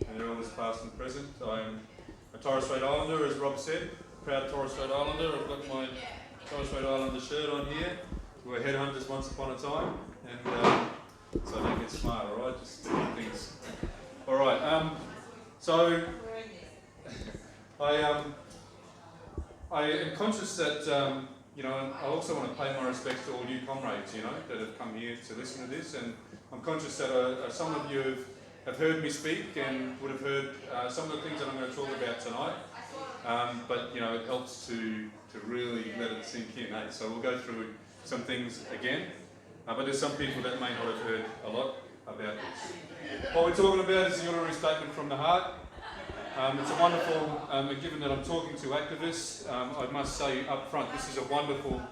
and their elders past and present. I'm a Torres Strait Islander, as Rob said, proud Torres Strait Islander. I've got my Torres Strait Islander shirt on here. We were headhunters once upon a time, and so don't get smart, alright? Just do things. Alright, so I am conscious that, I also want to pay my respects to all you comrades, that have come here to listen to this, and I'm conscious that some of you have heard me speak and would have heard some of the things that I'm going to talk about tonight, but it helps to really let it sink in, eh? So we'll go through some things again, but there's some people that may not have heard a lot about this. What we're talking about is the Uluru Statement from the Heart. It's a wonderful, given that I'm talking to activists, I must say up front, this is a wonderful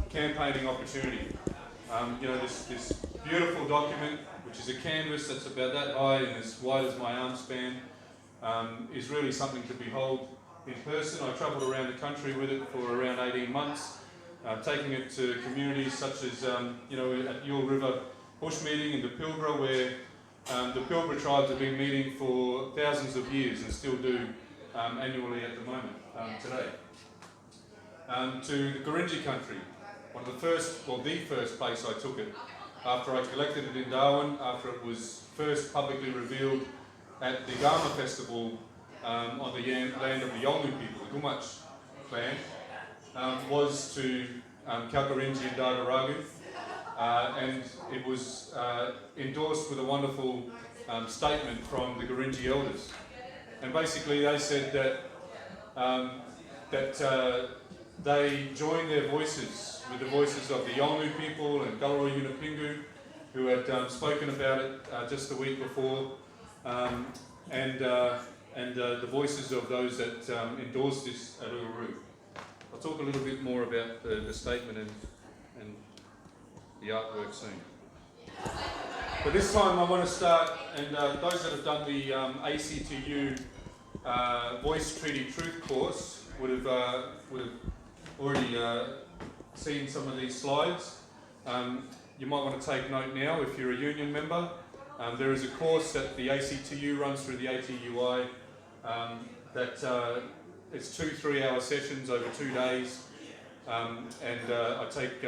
campaigning opportunity. This beautiful document, which is a canvas that's about that high and as wide as my arm span, is really something to behold in person. I travelled around the country with it for around 18 months, taking it to communities such as, at Yule River Bush meeting in the Pilbara, where the Pilbara tribes have been meeting for thousands of years and still do annually at the moment, today. To the Gurindji country, one of the first place I took it, after I collected it in Darwin, after it was first publicly revealed at the Gama Festival on the land of the Yolngu people, the Gumatj clan, was to Kalkarinji and Dagaragu. And it was endorsed with a wonderful statement from the Gurindji elders. And basically they said that they joined their voices with the voices of the Yolngu people and Guluru Yunupingu, who had spoken about it just the week before, and the voices of those that endorsed this at Uluru. I'll talk a little bit more about the statement and the artwork soon. But this time I want to start, and those that have done the ACTU Voice Treaty Truth course would have already seen some of these slides. You might want to take note now if you're a union member. There is a course that the ACTU runs through the ATUI that it's 2 3-hour sessions over 2 days, and I take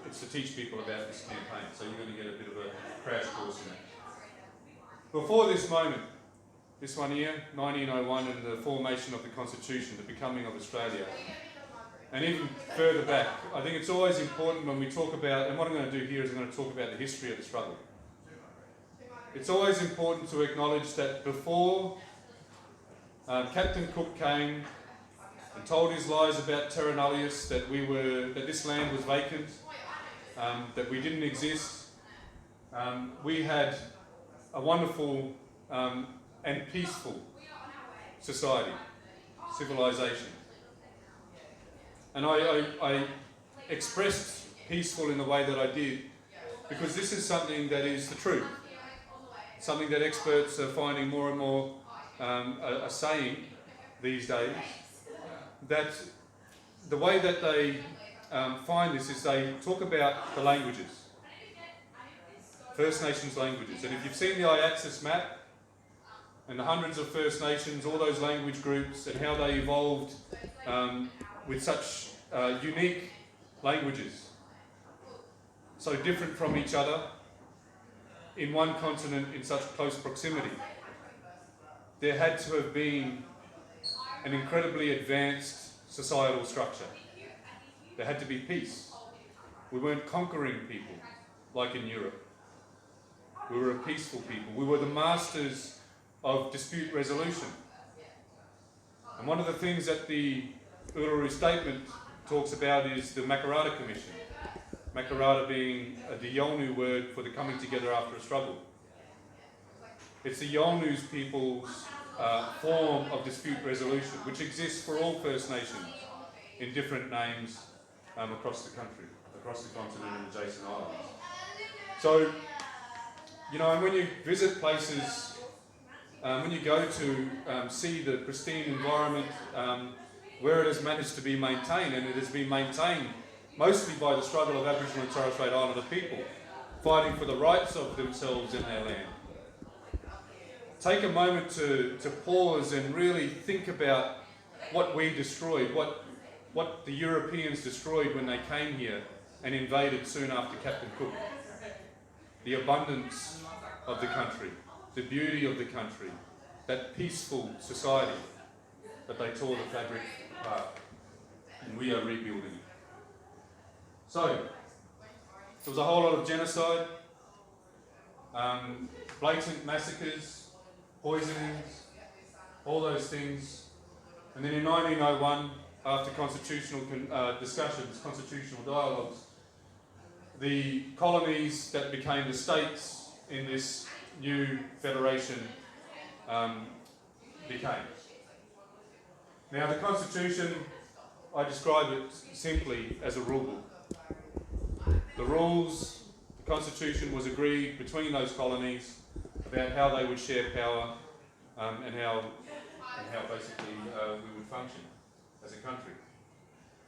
it's to teach people about this campaign, so you're going to get a bit of a crash course in it. Before this moment, this one here, 1901 and the formation of the Constitution, the becoming of Australia, and even further back, I think it's always important when we talk about, and what I'm going to do here is I'm going to talk about the history of the struggle. It's always important to acknowledge that before Captain Cook came and told his lies about Terra Nullius, that this land was vacant, that we didn't exist, we had a wonderful and peaceful society, civilization. And I expressed peaceful in the way that I did because this is something that is the truth, something that experts are finding more and more are saying these days, that the way that they find this is they talk about the languages, First Nations languages. And if you've seen the I-Axis map and the hundreds of First Nations, all those language groups and how they evolved with such unique languages, so different from each other in one continent in such close proximity, there had to have been an incredibly advanced societal structure. There had to be peace. We weren't conquering people like in Europe. We were a peaceful people. We were the masters of dispute resolution. And one of the things that the Uluru Statement talks about is the Makarrata Commission. Makarrata being the Yolngu word for the coming together after a struggle. It's the Yolngu's people's form of dispute resolution, which exists for all First Nations in different names across the country, across the continent and adjacent islands. So, and when you visit places, when you go to see the pristine environment where it has managed to be maintained, and it has been maintained mostly by the struggle of Aboriginal and Torres Strait Islander people fighting for the rights of themselves in their land. take a moment to pause and really think about what we destroyed, what the Europeans destroyed when they came here and invaded soon after Captain Cook. The abundance of the country, the beauty of the country, that peaceful society, that they tore the fabric apart. And we are rebuilding it. So, there was a whole lot of genocide, blatant massacres, poisonings, all those things. And then in 1901, after constitutional discussions, constitutional dialogues, the colonies that became the states in this new federation became. Now the Constitution, I describe it simply as a rule book. The rules, the Constitution was agreed between those colonies about how they would share power and how basically we would function as a country.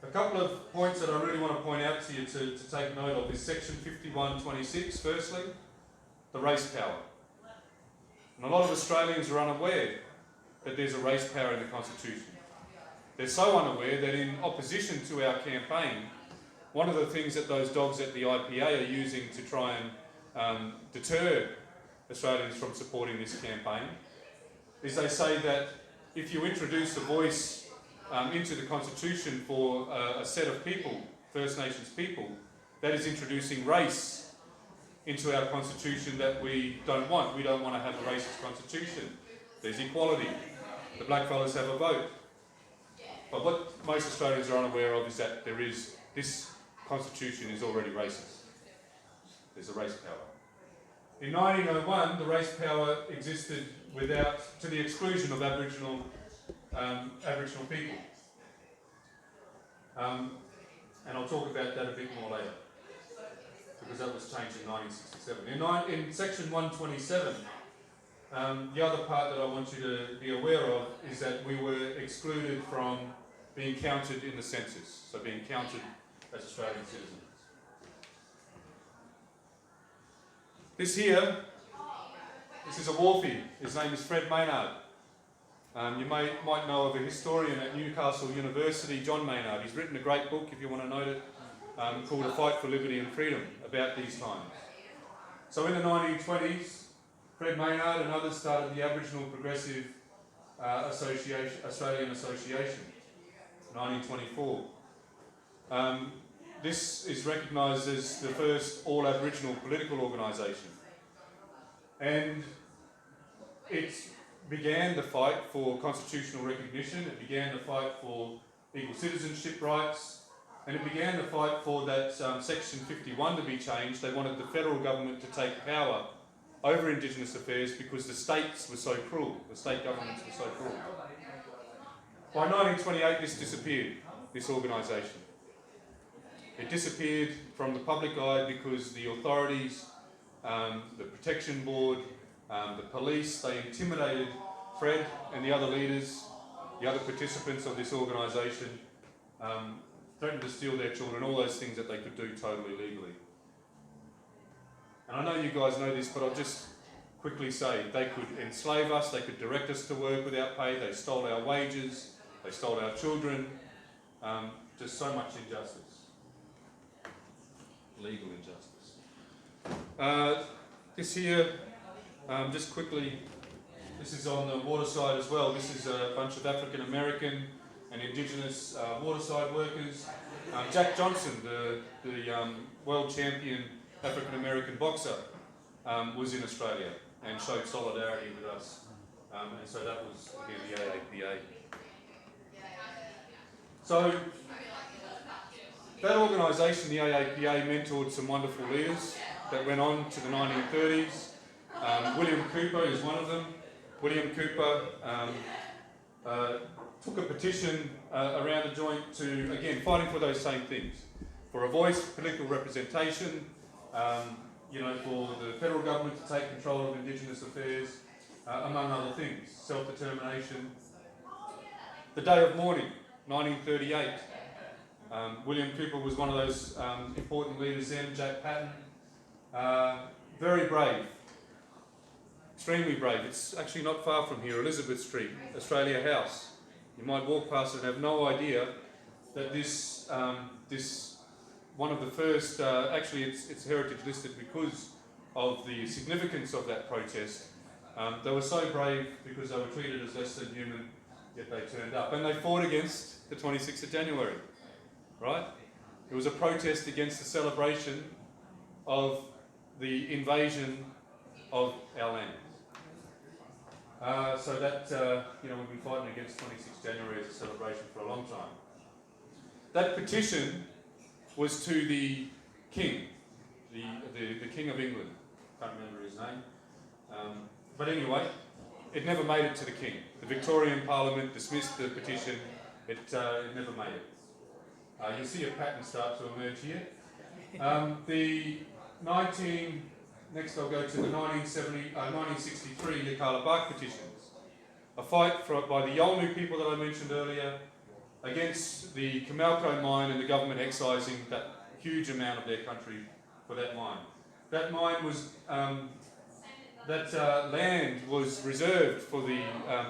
A couple of points that I really want to point out to you to take note of is Section 51.26, firstly, the race power. And a lot of Australians are unaware that there's a race power in the Constitution. They're so unaware that in opposition to our campaign, one of the things that those dogs at the IPA are using to try and deter Australians from supporting this campaign is they say that if you introduce a voice into the Constitution for a set of people, First Nations people, that is introducing race into our Constitution that we don't want. We don't want to have a racist Constitution. There's equality. The blackfellas have a vote. But what most Australians are unaware of is that this Constitution is already racist. There's a race power. In 1901, the race power existed to the exclusion of Aboriginal people. And I'll talk about that a bit more later, because that was changed in 1967. In Section 127, the other part that I want you to be aware of is that we were excluded from being counted in the census, so being counted as Australian citizens. This is a Wocie. His name is Fred Maynard. You might know of a historian at Newcastle University, John Maynard. He's written a great book, if you want to note it, called A Fight for Liberty and Freedom, about these times. So in the 1920s, Fred Maynard and others started the Aboriginal Progressive Australian Association, 1924. This is recognised as the first all-Aboriginal political organisation. And it began the fight for constitutional recognition, it began the fight for equal citizenship rights, and it began the fight for that Section 51 to be changed. They wanted the federal government to take power over Indigenous affairs because the states were so cruel, the state governments were so cruel. By 1928 this disappeared, this organisation. It disappeared from the public eye because the authorities, the Protection Board, the police, they intimidated Fred and the other leaders, the other participants of this organisation, threatened to steal their children, all those things that they could do totally legally. And I know you guys know this, but I'll just quickly say, they could enslave us, they could direct us to work without pay, they stole our wages, they stole our children, just so much injustice. Legal injustice. This here, just quickly, this is on the waterside as well. This is a bunch of African American and Indigenous waterside workers. Jack Johnson, the world champion African American boxer, was in Australia and showed solidarity with us. And so that was again the AAPA. So that organisation, the AAPA, mentored some wonderful leaders that went on to the 1930s. William Cooper is one of them. William Cooper took a petition around the joint to, again, fighting for those same things. For a voice, political representation, for the federal government to take control of Indigenous affairs, among other things. Self-determination. The Day of Mourning, 1938. William Cooper was one of those important leaders then, Jack Patton. Very brave. extremely brave. It's actually not far from here, Elizabeth Street, Australia House. You might walk past it and have no idea that this one of the first, actually it's heritage listed because of the significance of that protest. They were so brave because they were treated as less than human, yet they turned up. And they fought against the 26th of January, right? It was a protest against the celebration of the invasion of our land. So that, we've been fighting against 26th January as a celebration for a long time. That petition was to the King, the King of England. Can't remember his name. But anyway, it never made it to the King. The Victorian Parliament dismissed the petition. It never made it. You'll see a pattern start to emerge here. Next I'll go to the 1963 Yirrkala Bark petitions. A fight by the Yolngu people that I mentioned earlier against the Comalco mine and the government excising that huge amount of their country for that mine. That mine was, land was reserved for the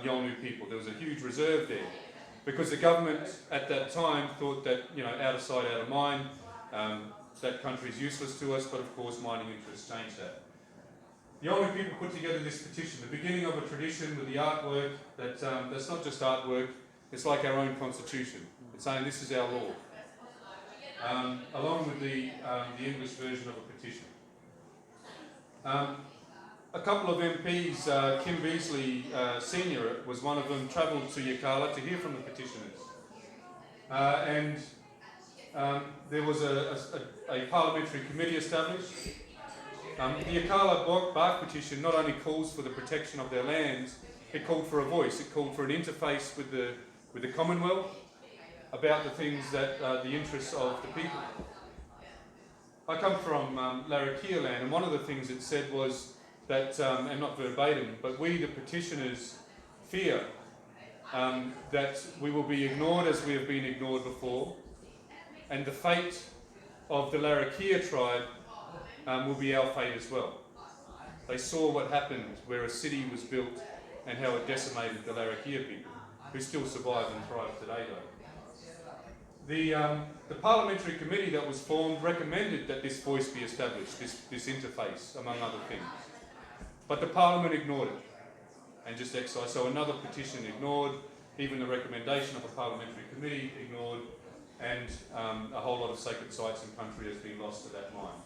Yolngu people. There was a huge reserve there because the government at that time thought that, out of sight, out of mind, that country is useless to us, but of course mining interests changed that. The Yolngu people put together this petition, the beginning of a tradition with the artwork that's not just artwork, it's like our own constitution. It's saying this is our law, along with the English version of a petition. A couple of MPs, Kim Beazley Senior was one of them, travelled to Yirrkala to hear from the petitioners. There was a parliamentary committee established. The Yirrkala Bark petition not only calls for the protection of their lands, it called for a voice, it called for an interface with the Commonwealth about the things that the interests of the people. I come from Larrakia land, and one of the things it said was that, and not verbatim, but we the petitioners fear that we will be ignored as we have been ignored before, and the fate of the Larrakia tribe will be our fate as well. They saw what happened where a city was built and how it decimated the Larrakia people, who still survive and thrive today though. The parliamentary committee that was formed recommended that this voice be established, this interface, among other things. But the parliament ignored it and just excised. So another petition ignored, even the recommendation of a parliamentary committee ignored, and a whole lot of sacred sites and country has been lost to that mine.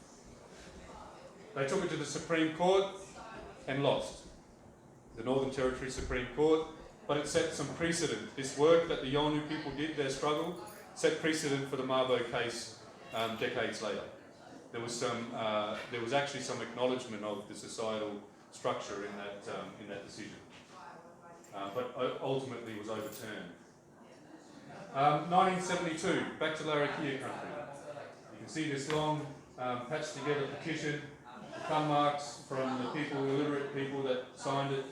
They took it to the Supreme Court and lost. The Northern Territory Supreme Court, but it set some precedent. This work that the Yolngu people did, their struggle, set precedent for the Mabo case decades later. There was actually some acknowledgement of the societal structure in that decision, but ultimately was overturned. 1972, back to Larrakia country. You can see this long patched together petition, the thumb marks from the people, the illiterate people that signed it.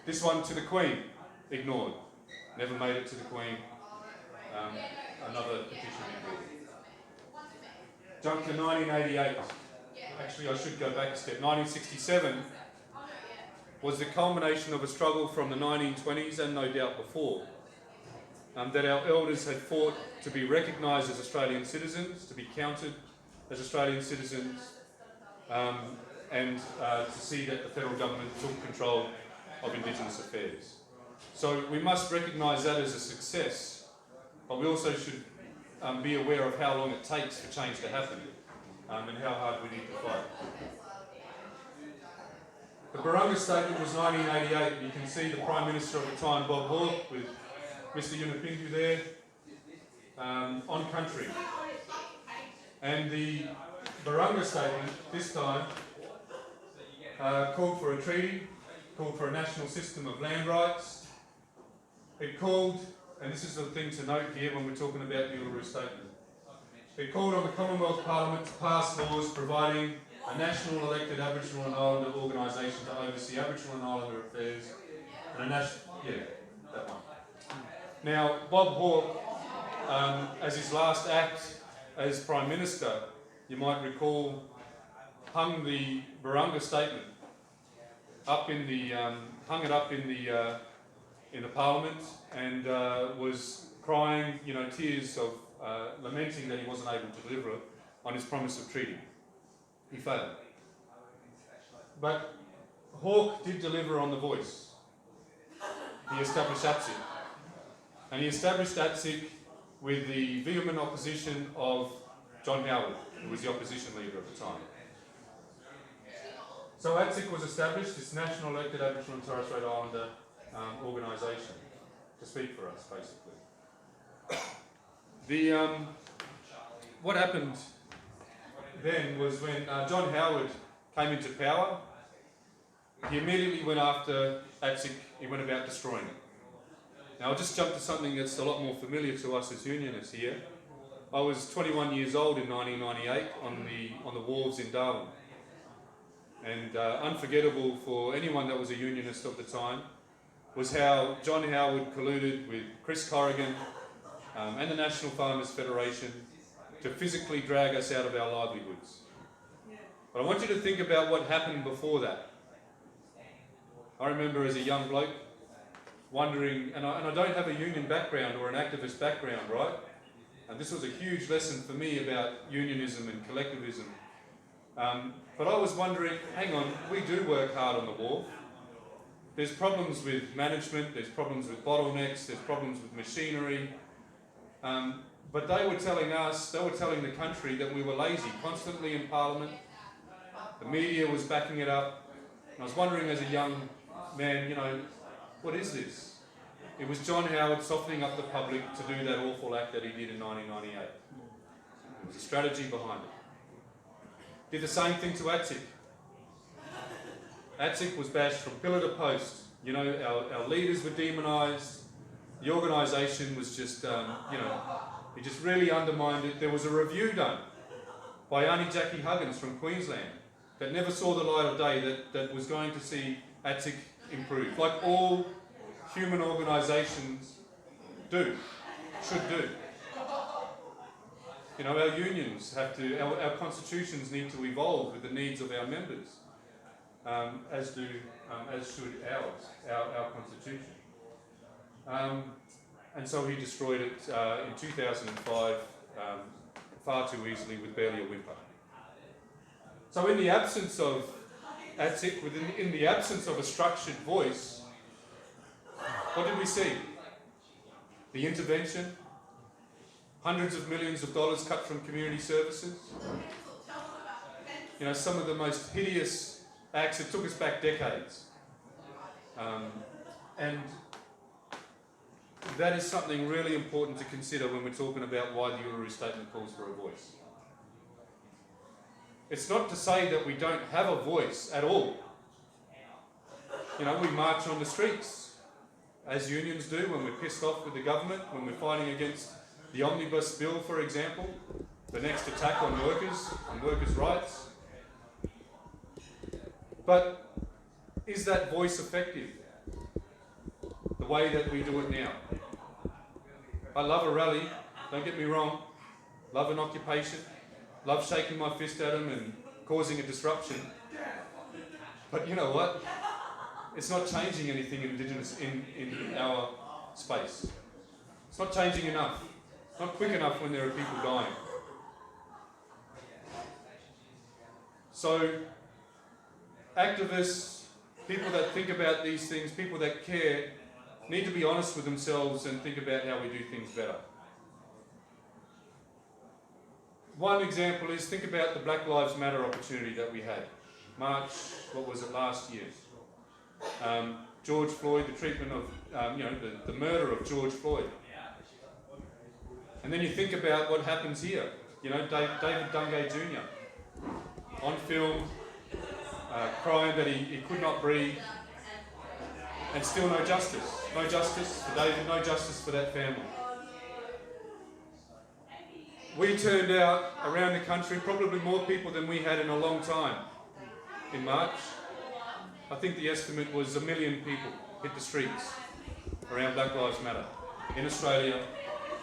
This one to the Queen, ignored. Never made it to the Queen. Another petition ignored. Jump to 1988. Actually, I should go back a step. 1967 was the culmination of a struggle from the 1920s and no doubt before. That our elders had fought to be recognised as Australian citizens, to be counted as Australian citizens, and to see that the federal government took control of Indigenous affairs. So we must recognise that as a success, but we also should be aware of how long it takes for change to happen, and how hard we need to fight. The Barunga Statement was 1988. You can see the Prime Minister of the time, Bob Hawke, with Mr. Yunupingu there, on country. And the Barunga Statement, this time, called for a treaty, called for a national system of land rights. It called, and this is the thing to note here when we're talking about the Uluru Statement, it called on the Commonwealth Parliament to pass laws providing a national elected Aboriginal and Islander organisation to oversee Aboriginal and Islander affairs, and a national, that one. Now, Bob Hawke, as his last act as Prime Minister, you might recall, hung the Barunga Statement up in the hung it up in the Parliament, and was crying, tears of lamenting that he wasn't able to deliver on his promise of treaty. He failed. But Hawke did deliver on the voice. He established ATSIC. And he established ATSIC with the vehement opposition of John Howard, who was the opposition leader at the time. So ATSIC was established, this National Elected Aboriginal and Torres Strait Islander organisation, to speak for us, basically. What happened then was when John Howard came into power, he immediately went after ATSIC, he went about destroying it. Now I'll just jump to something that's a lot more familiar to us as Unionists here. I was 21 years old in 1998 on the wharves in Darwin. And unforgettable for anyone that was a Unionist of the time was how John Howard colluded with Chris Corrigan and the National Farmers Federation to physically drag us out of our livelihoods. But I want you to think about what happened before that. I remember as a young bloke wondering, and I don't have a union background or an activist background, right? And this was a huge lesson for me about unionism and collectivism. But I was wondering, hang on, we do work hard on the wharf. There's problems with management, there's problems with bottlenecks, there's problems with machinery. But they were telling us, they were telling the country that we were lazy, constantly in Parliament. The media was backing it up. And I was wondering as a young man, what is this? It was John Howard softening up the public to do that awful act that he did in 1998. There was a strategy behind it. Did the same thing to ATSIC. ATSIC was bashed from pillar to post. Our leaders were demonised. The organisation was just, it just really undermined it. There was a review done by Auntie Jackie Huggins from Queensland that never saw the light of day that was going to see ATSIC improve, like all human organisations should do. Our unions have to, our constitutions need to evolve with the needs of our members, as should ours, our constitution. And so he destroyed it in 2005 far too easily with barely a whimper. So in the absence of ATSIC, in the absence of a structured voice, what did we see? The intervention, hundreds of millions of dollars cut from community services. Some of the most hideous acts. It took us back decades. And that is something really important to consider when we're talking about why the Uluru Statement calls for a voice. It's not to say that we don't have a voice at all. We march on the streets, as unions do when we're pissed off with the government, when we're fighting against the Omnibus Bill, for example, the next attack on workers' rights. But is that voice effective? The way that we do it now? I love a rally, don't get me wrong, love an occupation, love shaking my fist at them and causing a disruption. But you know what? It's not changing anything Indigenous in our space. It's not changing enough. It's not quick enough when there are people dying. So, activists, people that think about these things, people that care, need to be honest with themselves and think about how we do things better. One example is, think about the Black Lives Matter opportunity that we had. March, last year? George Floyd, the treatment of, the murder of George Floyd. And then you think about what happens here. David Dungay Jr. on film, crying that he could not breathe, and still no justice. No justice for David, no justice for that family. We turned out around the country, probably more people than we had in a long time in March. I think the estimate was 1 million people hit the streets around Black Lives Matter in Australia,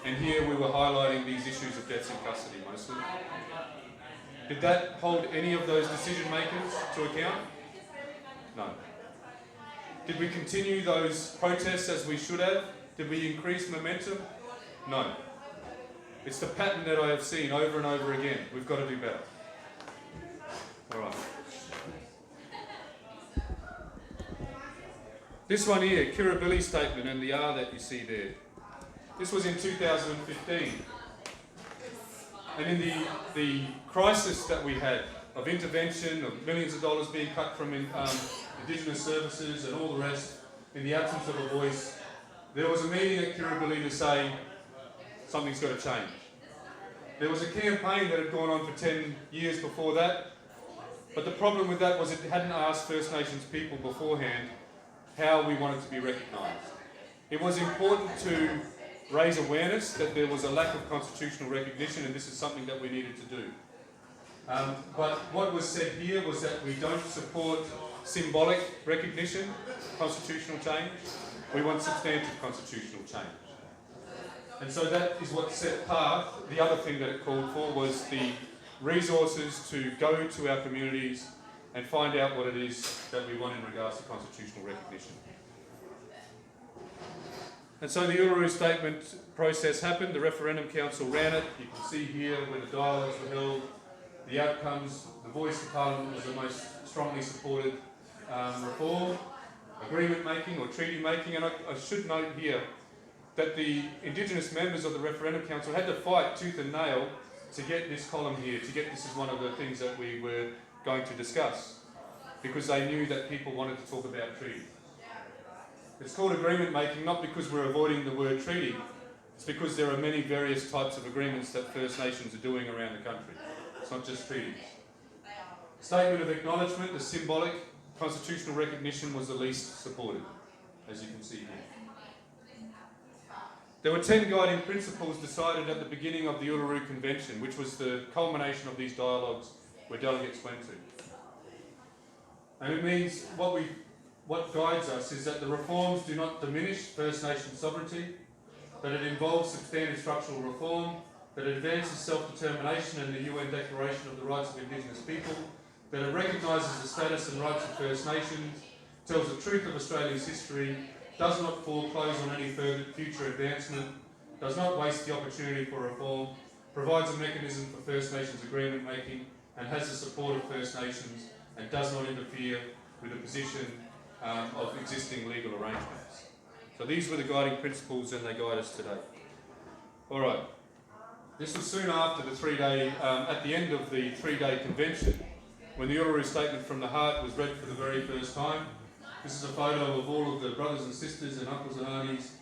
and here we were highlighting these issues of deaths in custody mostly. Did that hold any of those decision makers to account? No. Did we continue those protests as we should have? Did we increase momentum? No. It's the pattern that I have seen over and over again. We've got to do better. All right. This one here, Kirribilli statement, and the R that you see there. This was in 2015. And in the crisis that we had of intervention, of millions of dollars being cut from Indigenous services and all the rest, in the absence of a voice, there was a meeting at Kirribilli to say something's got to change. There was a campaign that had gone on for 10 years before that, but the problem with that was it hadn't asked First Nations people beforehand how we wanted to be recognised. It was important to raise awareness that there was a lack of constitutional recognition, and this is something that we needed to do. But what was said here was that we don't support symbolic recognition, constitutional change. We want substantive constitutional change. And so that is what set path. The other thing that it called for was the resources to go to our communities and find out what it is that we want in regards to constitutional recognition. And so the Uluru Statement process happened, the Referendum Council ran it. You can see here where the dialogues were held, the outcomes. The voice of Parliament was the most strongly supported reform, agreement making or treaty making. And I should note here that the Indigenous members of the Referendum Council had to fight tooth and nail to get this column here, to get this as one of the things that we were going to discuss, because they knew that people wanted to talk about treaty. It's called agreement making not because we're avoiding the word treaty, it's because there are many various types of agreements that First Nations are doing around the country. It's not just treaties. Statement of acknowledgement, the symbolic constitutional recognition was the least supported, as you can see here. There were 10 guiding principles decided at the beginning of the Uluru Convention, which was the culmination of these dialogues where delegates went to. And it means what guides us is that the reforms do not diminish First Nation sovereignty, that it involves substantive structural reform, that it advances self-determination and the UN Declaration of the Rights of Indigenous People, that it recognises the status and rights of First Nations, tells the truth of Australia's history, does not foreclose on any further future advancement, does not waste the opportunity for reform, provides a mechanism for First Nations agreement making, and has the support of First Nations, and does not interfere with the position of existing legal arrangements. So these were the guiding principles, and they guide us today. All right. This was soon after the 3-day, at the end of the 3-day convention, when the Uluru Statement from the Heart was read for the very first time. This is a photo of all of the brothers and sisters and uncles and aunties,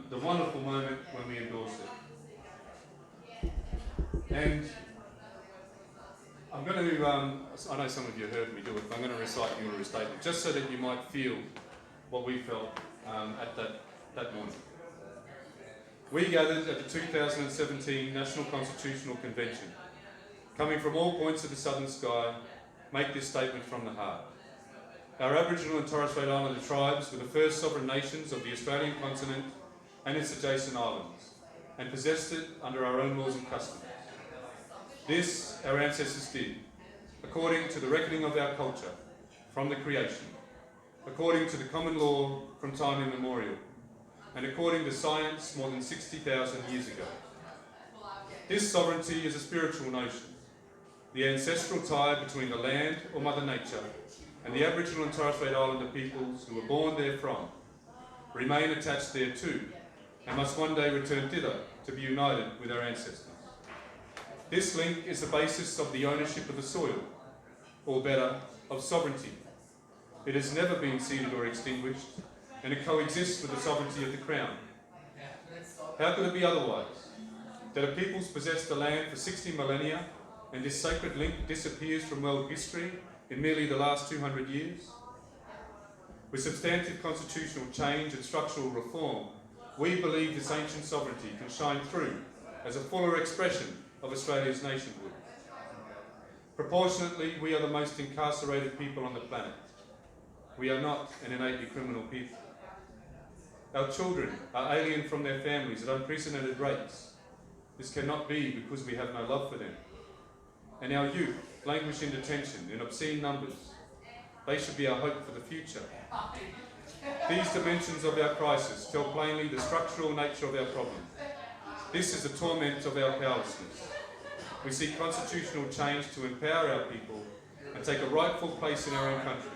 the wonderful moment when we endorsed it. And I'm going to, I know some of you heard me do it, but I'm going to recite the Uluru Statement, just so that you might feel what we felt at that morning. We gathered at the 2017 National Constitutional Convention, coming from all points of the southern sky, make this statement from the heart. Our Aboriginal and Torres Strait Islander tribes were the first sovereign nations of the Australian continent and its adjacent islands, and possessed it under our own laws and customs. This our ancestors did, according to the reckoning of our culture, from the creation, according to the common law from time immemorial, and according to science more than 60,000 years ago. This sovereignty is a spiritual notion, the ancestral tie between the land, or Mother Nature, and the Aboriginal and Torres Strait Islander peoples who were born therefrom, remain attached thereto, and must one day return thither to be united with our ancestors. This link is the basis of the ownership of the soil, or better, of sovereignty. It has never been ceded or extinguished, and it coexists with the sovereignty of the Crown. How could it be otherwise? That a people's possessed the land for 60 millennia, and this sacred link disappears from world history in merely the last 200 years? With substantive constitutional change and structural reform, we believe this ancient sovereignty can shine through as a fuller expression of Australia's nationhood. Proportionately, we are the most incarcerated people on the planet. We are not an innately criminal people. Our children are alien from their families at unprecedented rates. This cannot be because we have no love for them. And our youth languish in detention in obscene numbers. They should be our hope for the future. These dimensions of our crisis tell plainly the structural nature of our problem. This is the torment of our powerlessness. We seek constitutional change to empower our people and take a rightful place in our own country.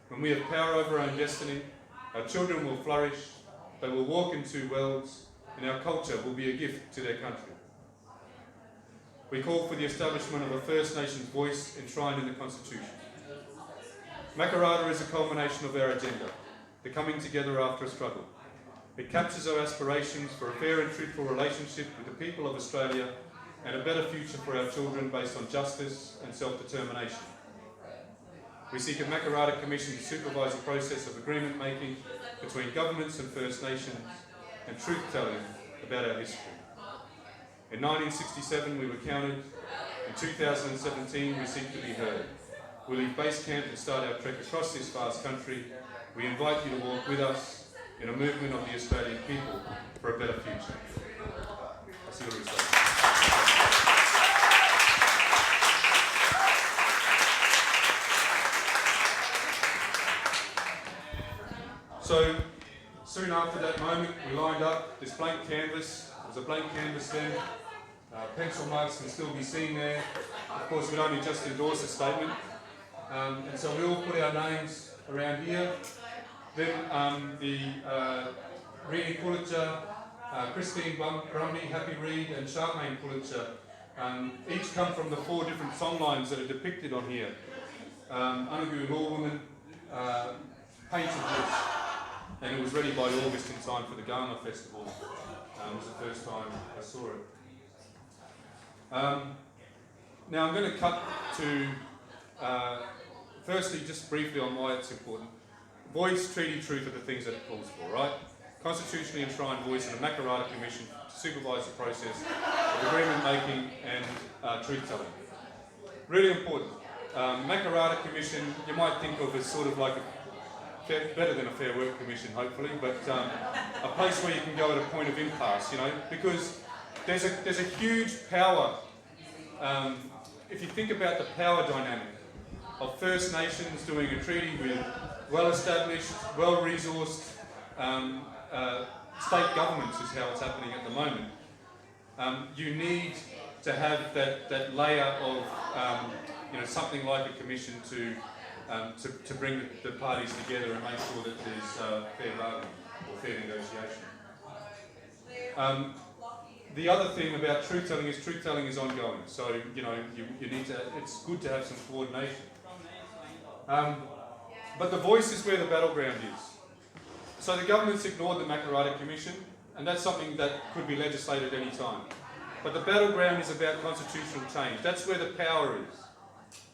When we have power over our own destiny, our children will flourish, they will walk in two worlds, and our culture will be a gift to their country. We call for the establishment of a First Nations voice enshrined in the Constitution. Makarrata is a culmination of our agenda, the coming together after a struggle. It captures our aspirations for a fair and truthful relationship with the people of Australia and a better future for our children based on justice and self-determination. We seek a Makarrata Commission to supervise the process of agreement making between governments and First Nations and truth-telling about our history. In 1967 we were counted, in 2017 we seek to be heard. We leave base camp and start our trek across this vast country. We invite you to walk with us in a movement of the Australian people for a better future. That's Uluru State. So, soon after that moment, we lined up this blank canvas. There was a blank canvas then. Pencil marks can still be seen there. Of course, we'd only just endorsed a statement. And so we all put our names around here. Then the Reedy Pulitzer, Christine Brumby, Happy Reid and Charmaine Pulitzer each come from the 4 different songlines that are depicted on here. Unugu Law Woman, Painted Bush. And it was ready by August in time for the Ghana Festival. It was the first time I saw it. Now I'm going to cut to, firstly, just briefly on why it's important. Voice, treaty, truth are the things that it calls for, right? Constitutionally enshrined voice and a Makarrata Commission to supervise the process of agreement making and truth-telling. Really important. Makarrata Commission, you might think of as sort of like better than a Fair Work Commission, hopefully, but a place where you can go at a point of impasse, you know, because there's a huge power. If you think about the power dynamic of First Nations doing a treaty with well-established, well-resourced state governments is how it's happening at the moment. You need to have that layer of something like a commission to bring the parties together and make sure that there's fair bargaining or fair negotiation. The other thing about truth-telling is ongoing. So you need to. It's good to have some coordination. But the voice is where the battleground is. So the government's ignored the Makarrata Commission, and that's something that could be legislated any time. But the battleground is about constitutional change. That's where the power is.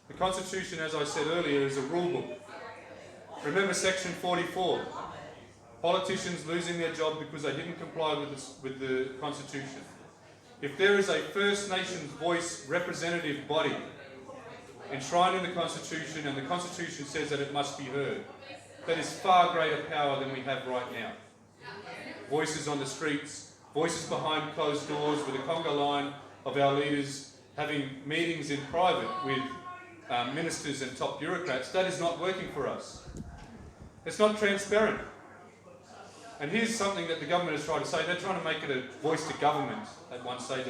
The Constitution, as I said earlier, is a rule book. Remember Section 44. Politicians losing their job because they didn't comply with the Constitution. If there is a First Nations voice representative body enshrined in the Constitution, and the Constitution says that it must be heard, that is far greater power than we have right now. Voices on the streets, voices behind closed doors with a conga line of our leaders having meetings in private with ministers and top bureaucrats, that is not working for us. It's not transparent. And here's something that the government has tried to say. They're trying to make it a voice to government at one stage.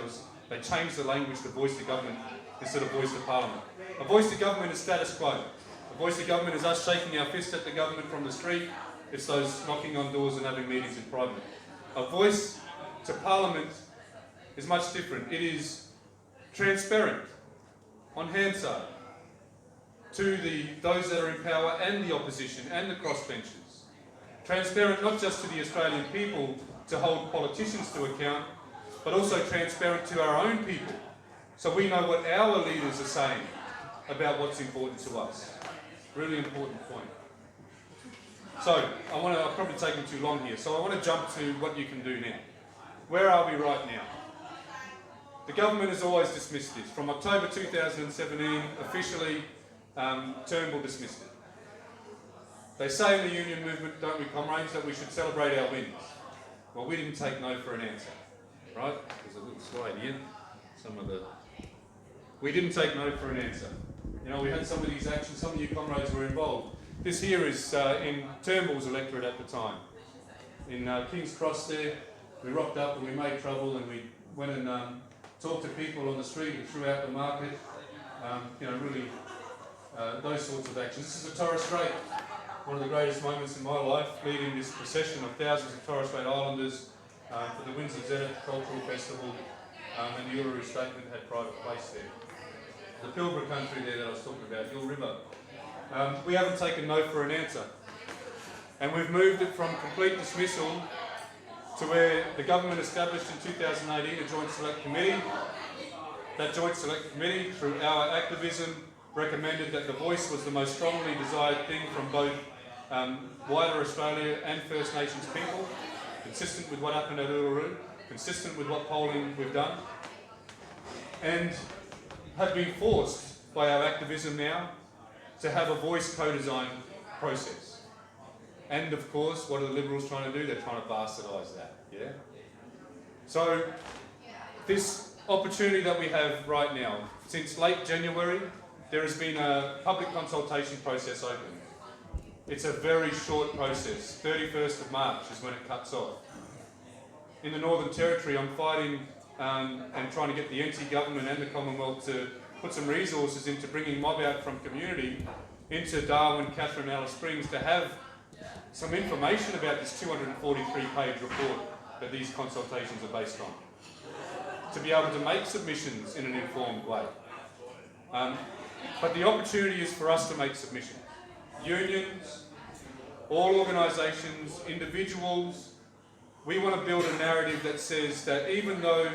They changed the language to voice to government instead of voice to parliament. A voice to government is status quo. A voice to government is us shaking our fist at the government from the street. It's those knocking on doors and having meetings in private. A voice to parliament is much different. It is transparent, on Hansard, to those that are in power and the opposition and the crossbenchers. Transparent not just to the Australian people to hold politicians to account, but also transparent to our own people, so we know what our leaders are saying about what's important to us. Really important point. So, I've probably taken too long here, so I want to jump to what you can do now. Where are we right now? The government has always dismissed this. From October 2017, officially, Turnbull dismissed it. They say in the union movement, don't we, comrades, that we should celebrate our wins. Well, we didn't take no for an answer, right? There's a little slide here. We didn't take no for an answer. You know, we had some of these actions, some of you comrades were involved. This here is in Turnbull's electorate at the time. In King's Cross there, we rocked up and we made trouble and we went and talked to people on the street and throughout the market. Really those sorts of actions. This is a Torres Strait, one of the greatest moments in my life, leading this procession of thousands of Torres Strait Islanders for the Winds of Zenith Cultural Festival, and the Uluru statement had private place there. The Pilbara country there that I was talking about, Hill River. We haven't taken no for an answer. And we've moved it from complete dismissal to where the government established in 2018 a Joint Select Committee. That Joint Select Committee, through our activism, recommended that the voice was the most strongly desired thing from both wider Australia and First Nations people, consistent with what happened at Uluru, consistent with what polling we've done, and have been forced by our activism now to have a voice co-design process. And of course, what are the Liberals trying to do? They're trying to bastardise that, yeah? So, this opportunity that we have right now, since late January, there has been a public consultation process open. It's a very short process. 31st of March is when it cuts off. In the Northern Territory, I'm fighting and trying to get the NT government and the Commonwealth to put some resources into bringing mob out from community into Darwin, Catherine, Alice Springs to have some information about this 243-page report that these consultations are based on. To be able to make submissions in an informed way. But the opportunity is for us to make submissions. Unions, all organisations, individuals, we want to build a narrative that says that even though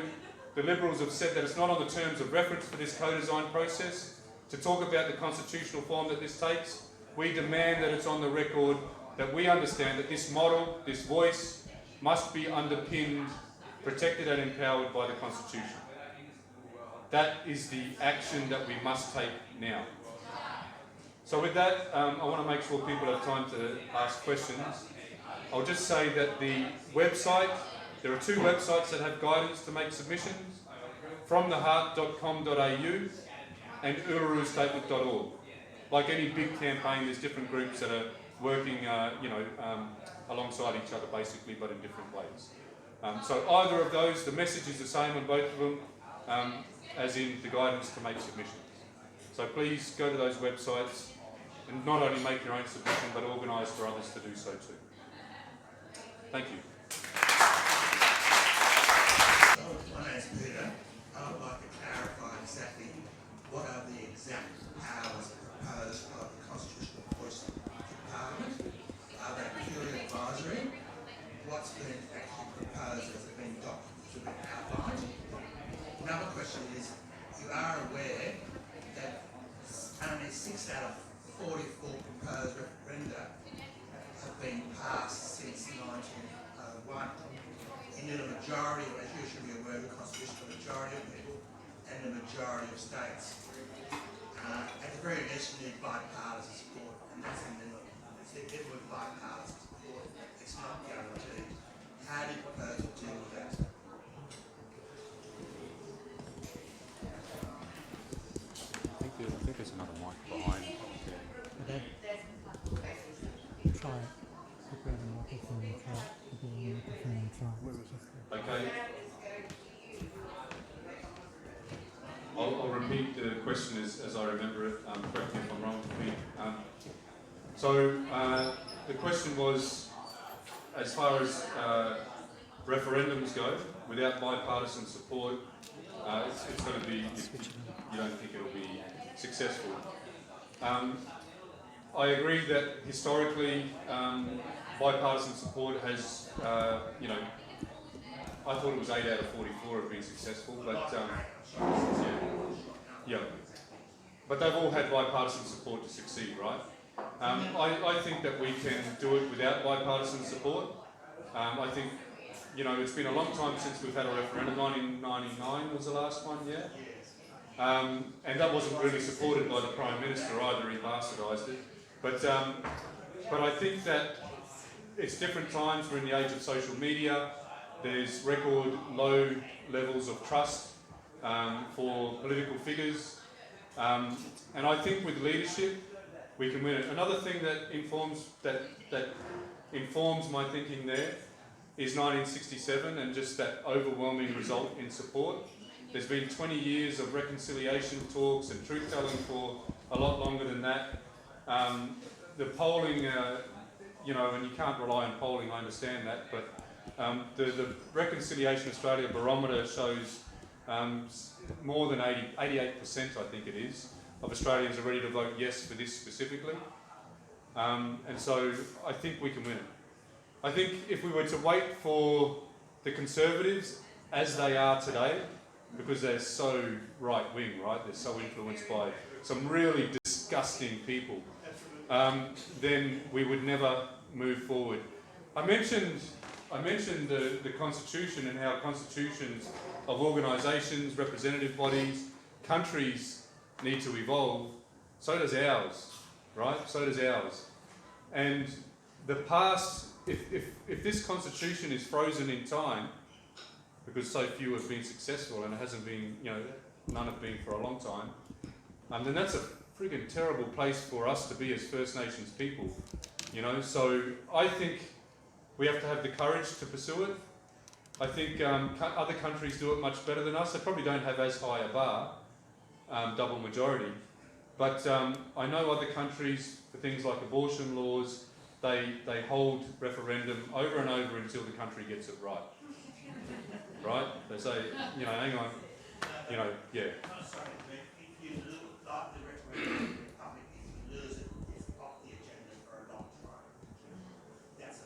the Liberals have said that it's not on the terms of reference for this co-design process, to talk about the constitutional form that this takes, we demand that it's on the record that we understand that this model, this voice, must be underpinned, protected and empowered by the Constitution. That is the action that we must take now. So with that, I want to make sure people have time to ask questions. I'll just say that the website, there are two websites that have guidance to make submissions, fromtheheart.com.au and ulurustatement.org. Like any big campaign, there's different groups that are working alongside each other basically, but in different ways. So either of those, the message is the same on both of them, as in the guidance to make submissions. So please go to those websites and not only make your own submission, but organise for others to do so too. Thank you. My name is Peter. I would like to clarify exactly what are the exact powers proposed by the Constitutional Voice of Parliament. Are they purely advisory? What's been actually proposed has been outlined? Another question is, you are aware that only 6 out of 44 proposed referenda have been passed since 1901. In a majority, as you should be aware, the constitutional majority of people and the majority of states. At the very least, you need bipartisan support, and that's the minimum. It would bipartisan support. It's not guaranteed. How do you propose to deal with that? I think there's another mic behind. Okay. Try it. Look at the microphone and try it. Look at the microphone and try it. Okay. I'll repeat the question as I remember it. Correct me if I'm wrong. So the question was, as far as referendums go, without bipartisan support, it's going to be, you don't think it'll be successful. I agree that historically bipartisan support has, I thought it was 8 out of 44 have been successful, but yeah. But they've all had bipartisan support to succeed, right? I think that we can do it without bipartisan support. I think, it's been a long time since we've had a referendum. 1999 was the last one, yeah? And that wasn't really supported by the Prime Minister either, he bastardised it. But I think that it's different times, we're in the age of social media, there's record low levels of trust for political figures. And I think with leadership, we can win it. Another thing that informs my thinking there is 1967 and just that overwhelming result in support. There's been 20 years of reconciliation talks and truth-telling for a lot longer than that. The polling, you know, and you can't rely on polling, I understand that, but the Reconciliation Australia barometer shows more than 88%, I think it is, of Australians are ready to vote yes for this specifically. And so I think we can win it. I think if we were to wait for the Conservatives, as they are today, because they're so right-wing, right? They're so influenced by some really disgusting people, then we would never move forward. I mentioned the Constitution and how constitutions of organisations, representative bodies, countries need to evolve. So does ours, right? So does ours. And the past, if this Constitution is frozen in time, because so few have been successful and it hasn't been, you know, none have been for a long time, then that's a friggin' terrible place for us to be as First Nations people, you know. So I think we have to have the courage to pursue it. I think other countries do it much better than us. They probably don't have as high a bar, double majority, but I know other countries, for things like abortion laws, they hold referendum over and over until the country gets it right. Right? They say, you know, hang on, you know, yeah. I'm sorry, but if you lose, like the referendum republic, if you lose it, it's off the agenda for a long time. That's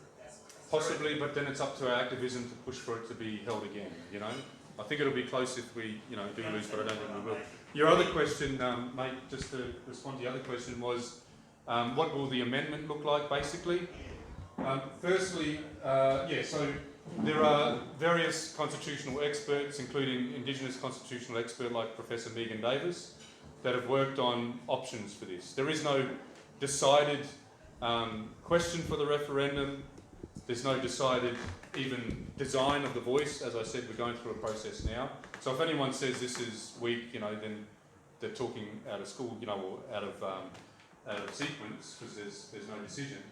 Possibly, but then it's up to our activism to push for it to be held again, you know. I think it'll be close if we, you know, do lose, but I don't think we will. Your other question, mate, just to respond to the other question was, what will the amendment look like, basically? Firstly, so there are various constitutional experts, including Indigenous constitutional expert like Professor Megan Davis, that have worked on options for this. There is no decided question for the referendum. There's no decided even design of the voice. As I said, we're going through a process now. So if anyone says this is weak, you know, then they're talking out of school, you know, or out of sequence, because there's no decision.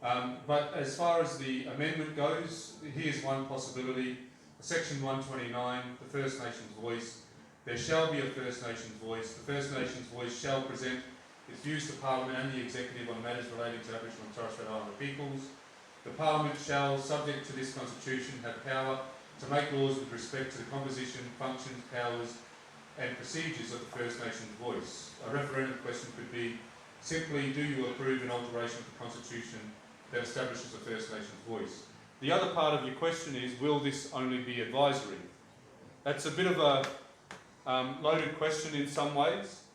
But as far as the amendment goes, here's one possibility. Section 129, the First Nations voice. There shall be a First Nations voice. The First Nations voice shall present its views to Parliament and the Executive on matters relating to Aboriginal and Torres Strait Islander peoples. The Parliament shall, subject to this Constitution, have power to make laws with respect to the composition, functions, powers and procedures of the First Nations voice. A referendum question could be simply, do you approve an alteration of the Constitution that establishes a First Nations voice? The other part of your question is, will this only be advisory? That's a bit of a loaded question in some ways.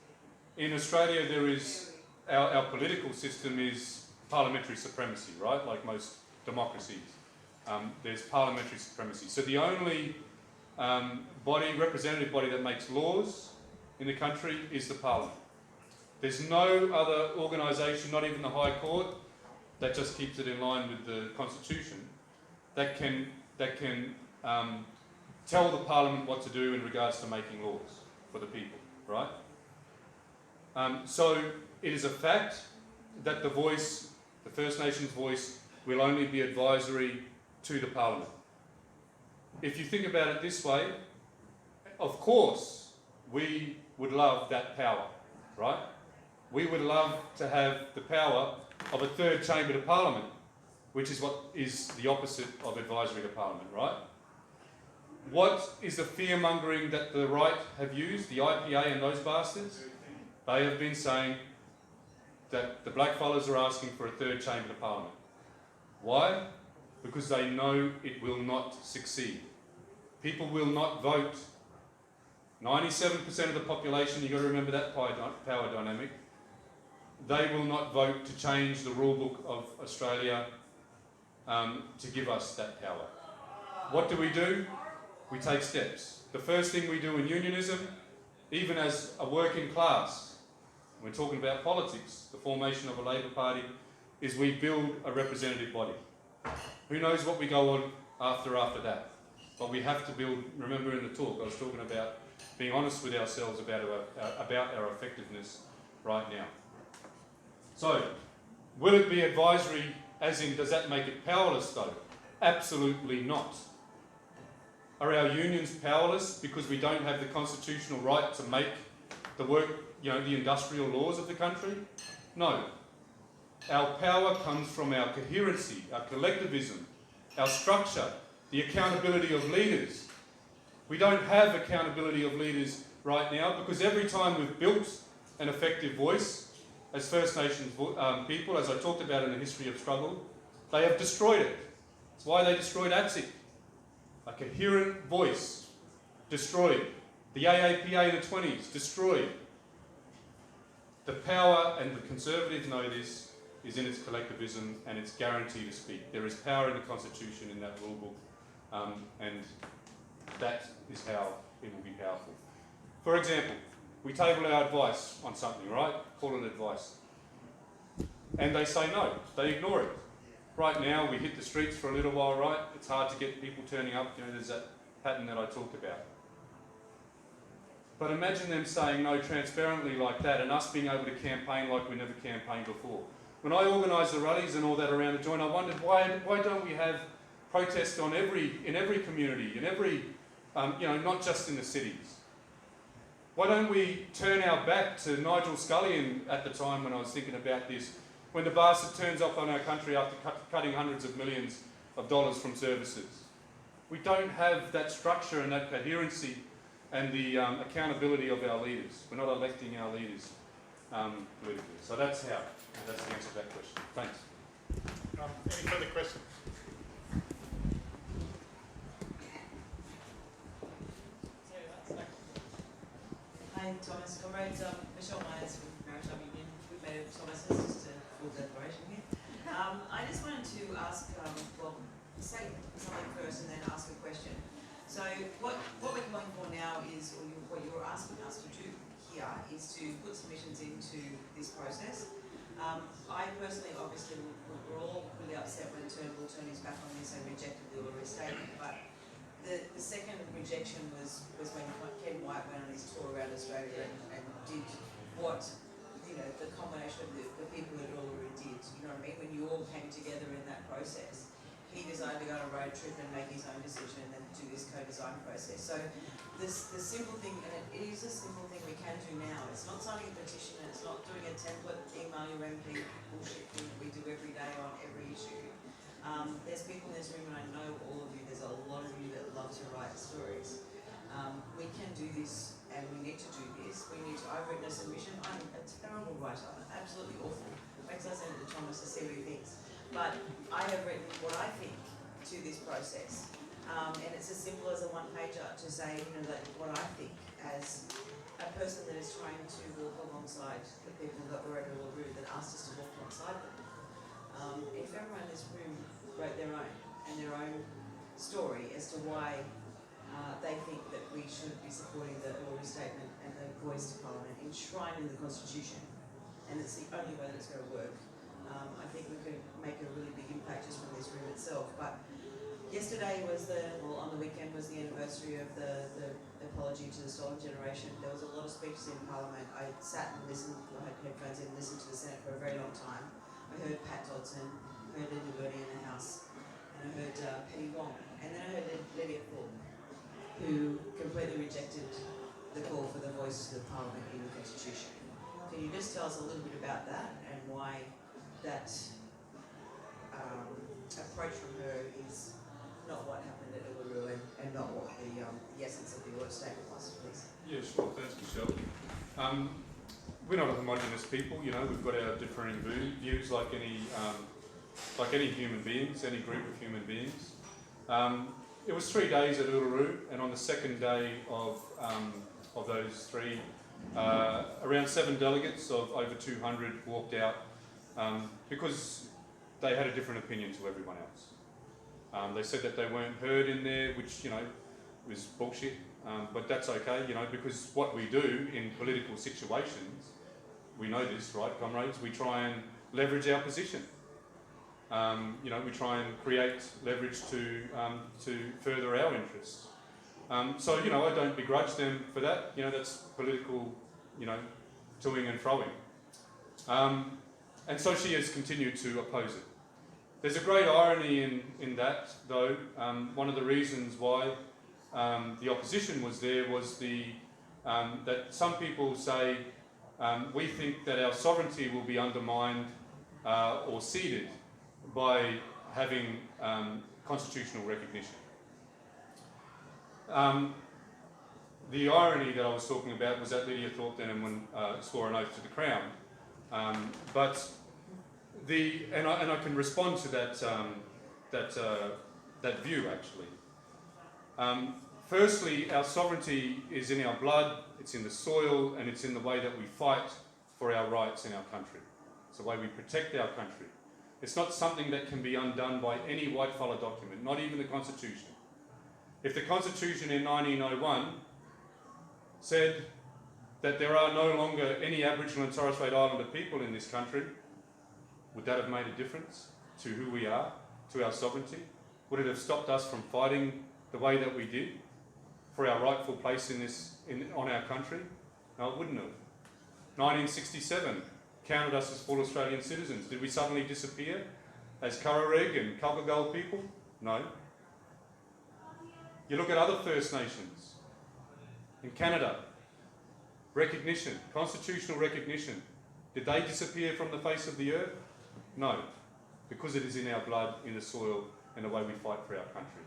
In Australia, there is, our political system is parliamentary supremacy, right? Like most democracies. There's parliamentary supremacy. So the only representative body that makes laws in the country is the Parliament. There's no other organisation, not even the High Court, that just keeps it in line with the Constitution, that can tell the Parliament what to do in regards to making laws for the people, right? So it is a fact that the voice, the First Nations voice, will only be advisory to the Parliament. If you think about it this way, of course, we would love that power, right? We would love to have the power of a third chamber to Parliament, which is what is the opposite of advisory to Parliament, right? What is the fear-mongering that the right have used, the IPA and those bastards? They have been saying that the blackfellas are asking for a third chamber to Parliament. Why? Because they know it will not succeed. People will not vote. 97% of the population, you've got to remember that power dynamic, they will not vote to change the rule book of Australia to give us that power. What do? We take steps. The first thing we do in unionism, even as a working class, we're talking about politics, the formation of a Labor Party, is we build a representative body. Who knows what we go on after that? But we have to build, remember in the talk I was talking about being honest with ourselves about our effectiveness right now. So, will it be advisory, as in does that make it powerless though? Absolutely not. Are our unions powerless because we don't have the constitutional right to make the work, the industrial laws of the country? No. Our power comes from our coherency, our collectivism, our structure, the accountability of leaders. We don't have accountability of leaders right now because every time we've built an effective voice as First Nations people, as I talked about in the history of struggle, they have destroyed it. That's why they destroyed ATSIC. A coherent voice, destroyed. The AAPA in the 20s, destroyed. The power, and the Conservatives know this, is in its collectivism and its guarantee to speak. There is power in the Constitution, in that rule book, and that is how it will be powerful. For example, we table our advice on something, right? Call it advice. And they say no, they ignore it. Right now, we hit the streets for a little while, right? It's hard to get people turning up. There's that pattern that I talked about. But imagine them saying no transparently like that and us being able to campaign like we never campaigned before. When I organised the rallies and all that around the joint, I wondered why don't we have protests in every community, in every, not just in the cities. Why don't we turn our back to Nigel Scullion at the time when I was thinking about this, when the bastard turns up on our country after cutting hundreds of millions of dollars from services? We don't have that structure and that coherency and the accountability of our leaders. We're not electing our leaders politically. So that's how. That's the answer to that question. Thanks. Any further questions? Hi, Thomas. Comrades, Michelle Myers from Maritime Union. We've made it, Thomas, just a full declaration here. I just wanted to ask, say something first and then ask a question. So what we're calling for now is, or what you're asking us to do here, is to put submissions into this process. I personally, obviously, we're all really upset when Turnbull turned his back on this and rejected the Uluru statement, but the second rejection was when Ken White went on his tour around Australia and did what, the combination of the people at Uluru did, you know what I mean? When you all came together in that process, he decided to go on a road trip and make his own decision and then do this co-design process. So the simple thing, and it is a simple thing we can do now. It's not signing a petition and it's not doing a template, email your MP bullshit thing that we do every day on every issue. There's people in this room, and I know all of you, there's a lot of you that love to write stories. We can do this, and we need to do this. I've written a submission. I'm a terrible writer. I'm absolutely awful. Makes I send it to Thomas to see what he thinks. But I have written what I think to this process. And it's as simple as a one-pager to say, that what I think as a person that is trying to walk alongside the people that were at Uluru that asked us to walk alongside them. If everyone in this room wrote their own story as to why they think that we should be supporting the Uluru Statement and the voice to Parliament enshrined in the Constitution, and it's the only way that it's going to work, I think we could make a really big impact just from this room itself. But yesterday was on the weekend was the anniversary of the apology to the stolen generation. There was a lot of speeches in Parliament. I sat and listened, I had headphones in and listened to the Senate for a very long time. I heard Pat Dodson, I heard Linda Burney in the House, and I heard Penny Wong, and then I heard Lydia Thorpe, who completely rejected the call for the voice to the Parliament in the Constitution. Can you just tell us a little bit about that and why that approach from her is not what happened at Uluru and not what the essence of the Uluru Statement was, please? Yeah, sure. Thanks, Michelle. We're not a homogenous people. We've got our differing views like any human beings, any group of human beings. It was 3 days at Uluru, and on the second day of those three, around 7 delegates of over 200 walked out because they had a different opinion to everyone else. They said that they weren't heard in there, which was bullshit. But that's okay, because what we do in political situations, we know this, right, comrades? We try and leverage our position. We try and create leverage to further our interests. So I don't begrudge them for that. That's political, toing and froing. And so she has continued to oppose it. There's a great irony in that, though. One of the reasons why the opposition was there was that some people say we think that our sovereignty will be undermined or ceded by having constitutional recognition. The irony that I was talking about was that Lydia Thorpe-Denham swore an oath to the Crown. And I can respond to that view, actually. Firstly, our sovereignty is in our blood, it's in the soil, and it's in the way that we fight for our rights in our country. It's the way we protect our country. It's not something that can be undone by any white-collar document, not even the Constitution. If the Constitution in 1901 said that there are no longer any Aboriginal and Torres Strait Islander people in this country, would that have made a difference to who we are, to our sovereignty? Would it have stopped us from fighting the way that we did for our rightful place on our country? No, it wouldn't have. 1967 counted us as full Australian citizens. Did we suddenly disappear as Kurrareg and Kalkagal people? No. You look at other First Nations in Canada, recognition, constitutional recognition. Did they disappear from the face of the earth? No, because it is in our blood, in the soil, and the way we fight for our country.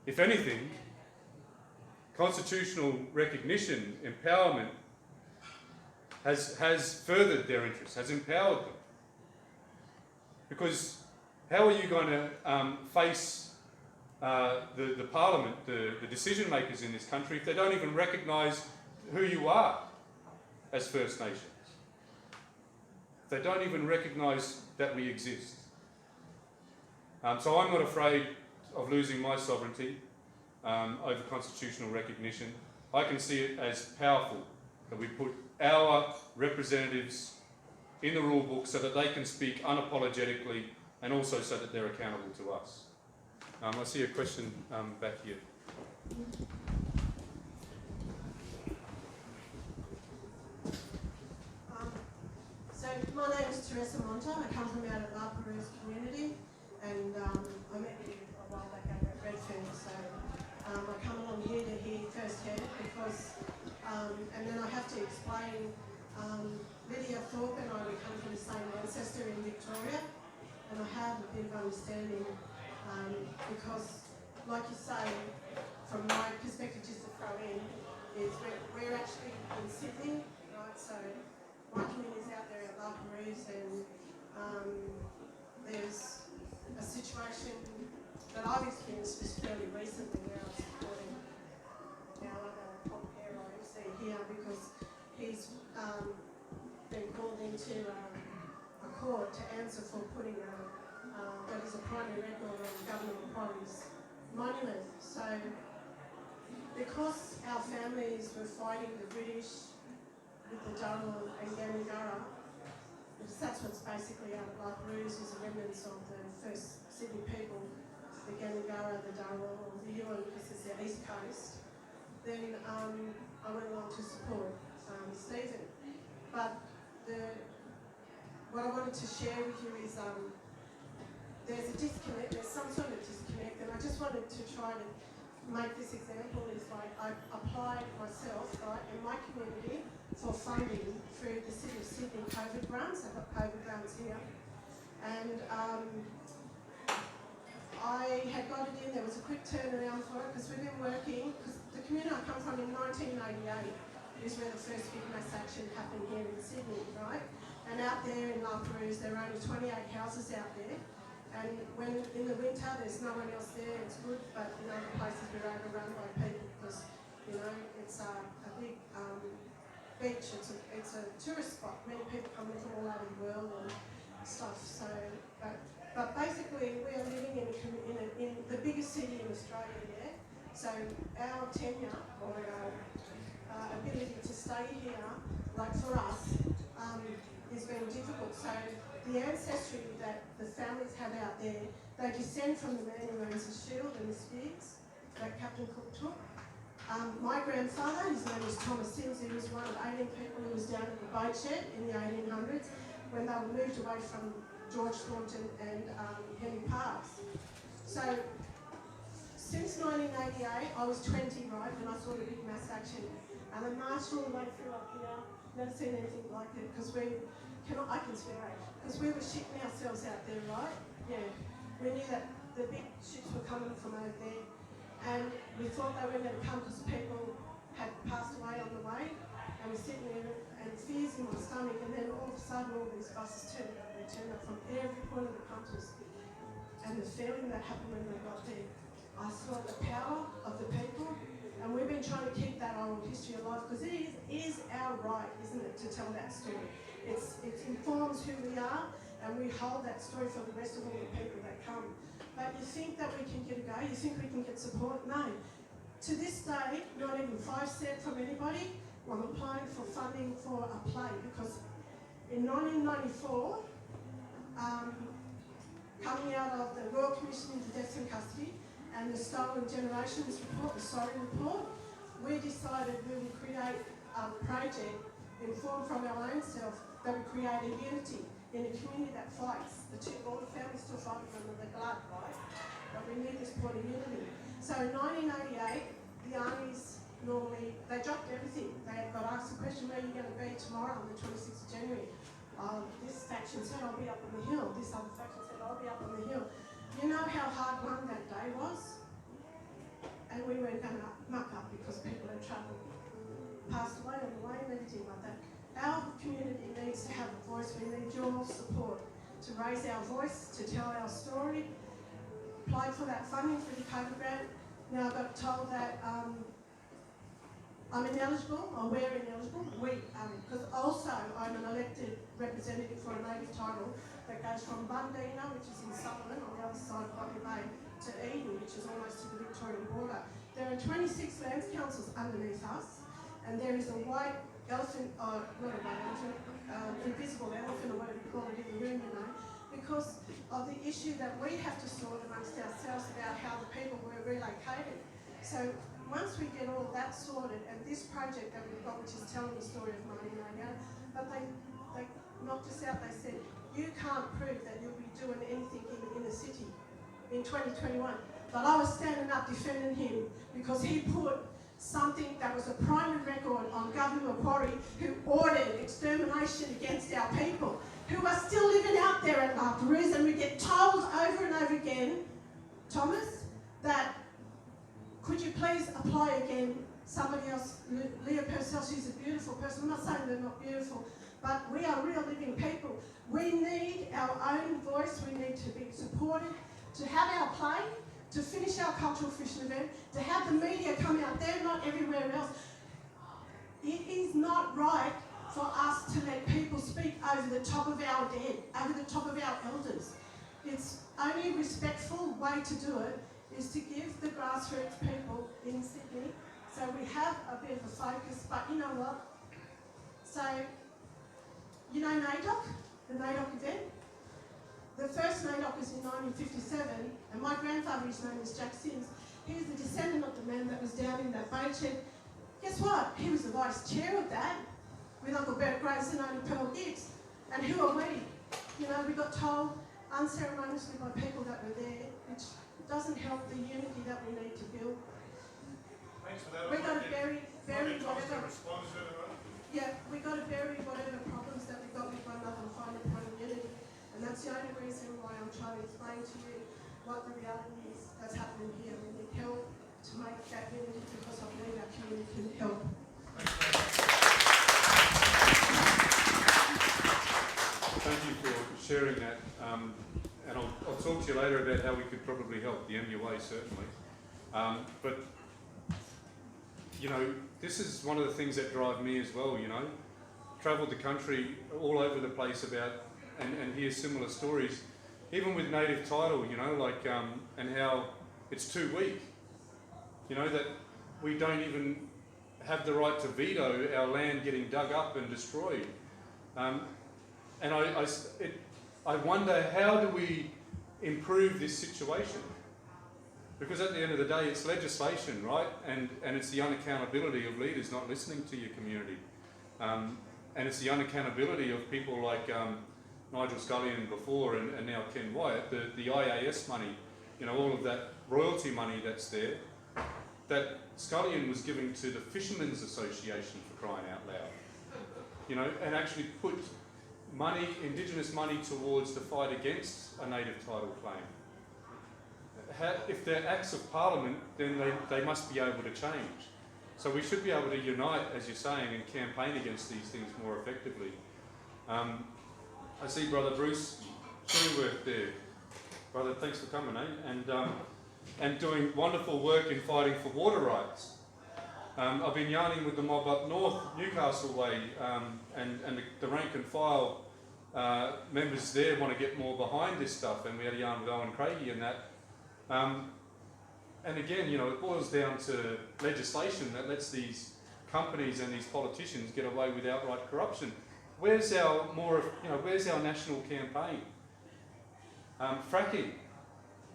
If anything, constitutional recognition, empowerment, has furthered their interests, has empowered them. Because how are you going to face the Parliament, the decision makers in this country, if they don't even recognise who you are as First Nations? If they don't even recognise that we exist. So I'm not afraid of losing my sovereignty over constitutional recognition. I can see it as powerful that we put our representatives in the rule book so that they can speak unapologetically and also so that they're accountable to us. I see a question back here. So my name is Teresa Monta. I come from out of La Perouse community, and I met you a while back over at Redfern. So I come along here to hear firsthand because, and then I have to explain. Lydia Thorpe and I, we come from the same ancestor in Victoria, and I have a bit of understanding because, like you say, from my perspective, just to throw in, is we're actually in Sydney, right? So my community's out there at La Perouse, and there's a situation that I've experienced just fairly recently where I'm supporting our other PinP MC here because he's been called into a court to answer for putting that is a primary record on government properties monument. So because our families were fighting the British with the Darwin and Gandangara, that's what's basically out of La Perouse is the remnants of the first Sydney people, the Gandangara, the Darwin, or the Yuin, because it's the east coast. Then I went along to support Stephen. But what I wanted to share with you is there's a disconnect, there's some sort of disconnect, and I just wanted to try to make this example is like I applied myself, right, in my community for funding through the City of Sydney COVID grants. I've got COVID grants here. And I had got it in, there was a quick turnaround for it because we've been working, because the community I come from in 1988 is where the first big mass action happened here in Sydney, right? And out there in La Perouse, there are only 28 houses out there. And when in the winter, there's no one else there, it's good, but in other places we're overrun by people because, you know, it's a big beach, it's a tourist spot. Many people come in from all over the world and stuff, so, but basically we are living in the biggest city in Australia, yeah? So our tenure, or our ability to stay here, like for us, has been difficult. So the ancestry that the families have out there, they descend from the man who owns the shield and the spears that Captain Cook took. My grandfather, his name is Thomas Sims, he was one of 18 people who was down at the boat shed in the 1800s. when they were moved away from George Thornton and Henry Parks. So since 1988, I was 20, right, when I saw the big mass action. And the march all the way through up here, never seen anything like it, because I can swear, because we were shitting ourselves out there, right? Yeah. We knew that the big ships were coming from over there, and we thought they weren't going to come because people had passed away on the way, and we're sitting there and fears in my stomach, and then all of a sudden all these buses turned up. They turned up from every point of the country, and the feeling that happened when they got there, I saw the power of the people, and we've been trying to keep that oral history alive, because it is our right, isn't it, to tell that story. It informs who we are, and we hold that story for the rest of all the people that come. But you think that we can get a go? You think we can get support? No. To this day, not even 5 cents from anybody. I'm applying for funding for a play, because in 1994, coming out of the Royal Commission into Deaths in Custody and the Stolen Generations report, the SORI report, we decided we would create a project informed from our own self that would create a unity in a community that fights. All the families still fighting from the blood, right? But we need this point of unity. So in 1988, the armies they dropped everything. They got asked the question, where are you going to be tomorrow on the 26th of January? This faction said, I'll be up on the hill. This other faction said, I'll be up on the hill. You know how hard won that day was? And we weren't going to muck up because people had travelled, passed away on the way and everything like that. Our community needs to have a voice. We need your support to raise our voice, to tell our story. Applied for that funding for the COVID grant. Now I got told that I'm ineligible, or we're ineligible, because also I'm an elected representative for a native title that goes from Bundeena, which is in Sutherland on the other side of Botany Bay, to Eden, which is almost to the Victorian border. There are 26 lands councils underneath us, and there is a white elephant, not a white elephant, invisible elephant, or whatever you call it in the room, you know, because of the issue that we have to sort amongst ourselves about how the people were relocated. So once we get all that sorted, and this project that we've got, which is telling the story of 1988, but they knocked us out. They said, you can't prove that you'll be doing anything in the inner city in 2021. But I was standing up defending him because he put something that was a primary record on Governor Macquarie, who ordered extermination against our people, who are still living out there at La Perouse, and we get told over and over again, Thomas, that could you please apply again? Somebody else, Leah Purcell, she's a beautiful person. I'm not saying they're not beautiful, but we are real living people. We need our own voice. We need to be supported, to have our play, to finish our cultural fishing event, to have the media come out there, not everywhere else. It is not right for us to let people speak over the top of our dead, over the top of our elders. It's only a respectful way to do it is to give the grassroots people in Sydney, so we have a bit of a focus. But you know what? So, you know NAIDOC, the NAIDOC event? The first NAIDOC was in 1957, and my grandfather, his name is Jack Sims. He was the descendant of the man that was down in that boat shed. Guess what? He was the vice chair of that, with Uncle Bert Grace and Auntie Pearl Gibbs. And who are we? You know, we got told unceremoniously by people that were there, which doesn't help the unity that we need to build. Thanks for that. We got to bury whatever. Response to it, Yeah, we got to bury whatever problems that we got with one another and find a point of unity. And that's the only reason why I'm trying to explain to you what the reality is that's happening here. We need help to make that unity, because I believe our community can help. Thank you for sharing that. And I'll talk to you later about how we could probably help the MUA, certainly. But, you know, this is one of the things that drive me as well, you know. Travelled the country all over the place about, and hear similar stories, even with native title, you know, like, and how it's too weak. You know, that we don't even have the right to veto our land getting dug up and destroyed. And I wonder, how do we improve this situation? Because at the end of the day, it's legislation, right? And it's the unaccountability of leaders not listening to your community. And it's the unaccountability of people like Nigel Scullion before and now Ken Wyatt, the IAS money, all of that royalty money that's there, that Scullion was giving to the Fishermen's Association, for crying out loud. And actually put money, Indigenous money, towards the fight against a native title claim. If they're acts of Parliament, then they must be able to change. So we should be able to unite, as you're saying, and campaign against these things more effectively. I see Brother Bruce Shueyworth there. Brother, thanks for coming, and doing wonderful work in fighting for water rights. I've been yarning with the mob up north, Newcastle way, and the rank and file members there want to get more behind this stuff, and we had a yarn with Owen Craigie and that. And again, it boils down to legislation that lets these companies and these politicians get away with outright corruption. Where's our national campaign? Fracking.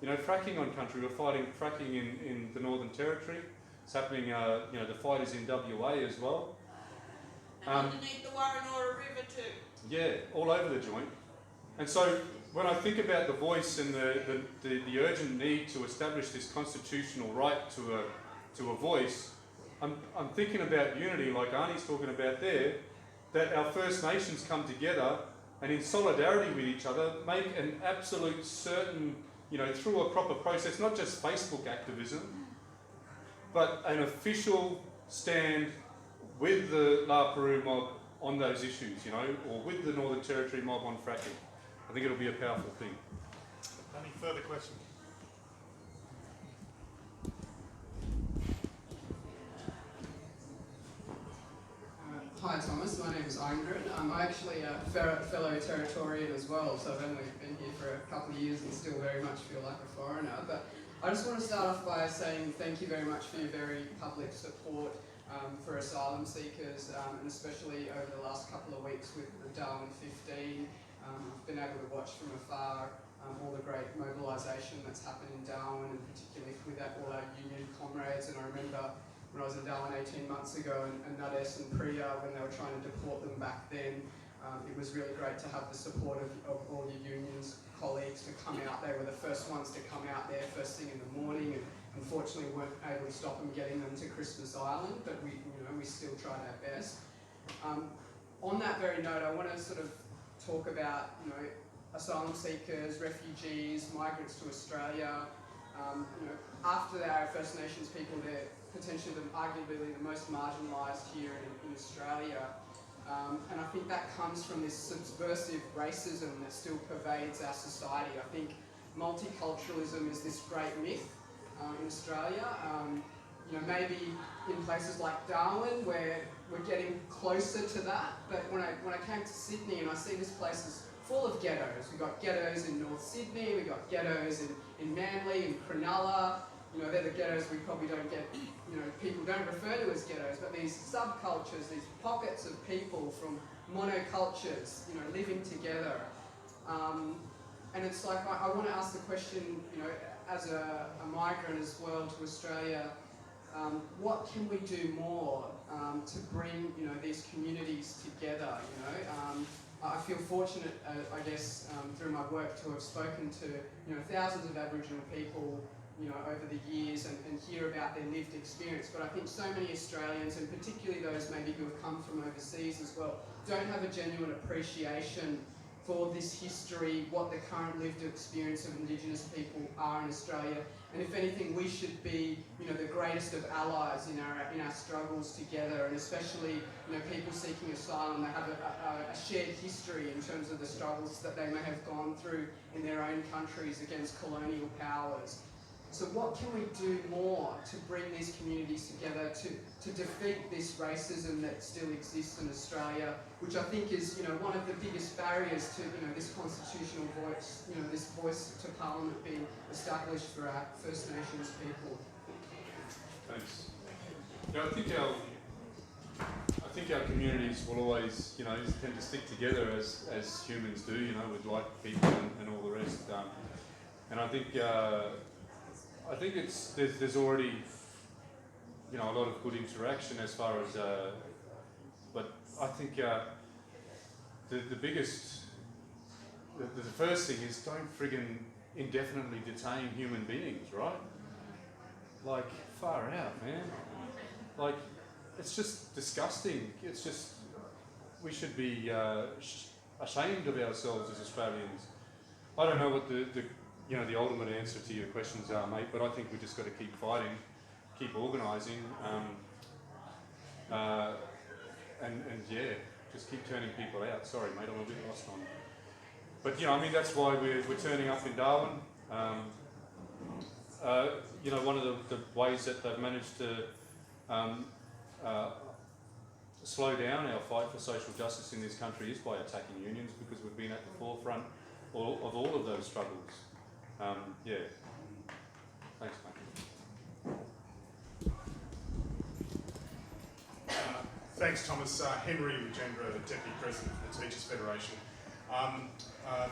Fracking on country. We're fighting fracking in the Northern Territory. It's happening, the fight is in WA as well. And underneath the Warrenora River too. Yeah, all over the joint. And so when I think about the voice and the urgent need to establish this constitutional right to a voice, I'm thinking about unity, like Arnie's talking about there, that our First Nations come together and in solidarity with each other make an absolute certain, through a proper process, not just Facebook activism, but an official stand with the La Peru mob on those issues, or with the Northern Territory mob on fracking. I think it'll be a powerful thing. Any further questions? Hi Thomas, my name is Ingrid. I'm actually a fellow Territorian as well, so I've only been here for a couple of years and still very much feel like a foreigner. But I just want to start off by saying thank you very much for your very public support for asylum seekers, and especially over the last couple of weeks with the Darwin 15. I've been able to watch from afar all the great mobilisation that's happened in Darwin, and particularly with all our union comrades. And I remember when I was in Darwin 18 months ago, and Nades and Priya, when they were trying to deport them back then, it was really great to have the support of all your unions colleagues to come out. They were the first ones to come out there first thing in the morning, and unfortunately weren't able to stop them getting them to Christmas Island, but we still tried our best. On that very note, I want to sort of talk about asylum seekers, refugees, migrants to Australia. After our First Nations people, they're potentially arguably the most marginalised here in Australia. And I think that comes from this subversive racism that still pervades our society. I think multiculturalism is this great myth in Australia. Maybe in places like Darwin where we're getting closer to that. But when I came to Sydney and I see this place is full of ghettos. We've got ghettos in North Sydney, we've got ghettos in Manly, in Cronulla. They're the ghettos we probably don't get, people don't refer to as ghettos, but these subcultures, these pockets of people from monocultures, living together. And it's like, I want to ask the question, as a migrant as well to Australia, what can we do more to bring, these communities together, I feel fortunate, I guess, through my work to have spoken to, thousands of Aboriginal people, over the years and hear about their lived experience. But I think so many Australians, and particularly those maybe who have come from overseas as well, don't have a genuine appreciation for this history, what the current lived experience of Indigenous people are in Australia. And if anything, we should be, the greatest of allies in our struggles together, and especially, people seeking asylum. They have a shared history in terms of the struggles that they may have gone through in their own countries against colonial powers. So what can we do more to bring these communities together to defeat this racism that still exists in Australia, which I think is, one of the biggest barriers to, this constitutional voice, this voice to Parliament being established for our First Nations people. Thanks. I think our communities will always, tend to stick together as humans do, with like people and all the rest. And I think there's already, a lot of good interaction as far as, but I think the biggest the first thing is don't friggin' indefinitely detain human beings, right? Like, far out, man. Like, it's just disgusting. It's just, we should be ashamed of ourselves as Australians. I don't know what the ultimate answer to your questions are, mate, but I think we just got to keep fighting, keep organising, and yeah, just keep turning people out. Sorry, mate, I'm a bit lost on it. But, you know, I mean, that's why we're turning up in Darwin. You know, one of the ways that they've managed to slow down our fight for social justice in this country is by attacking unions, because we've been at the forefront of all of those struggles. Yeah. Thanks, mate. Thanks, Thomas. Henry Rajendra, Deputy President of the Teachers Federation.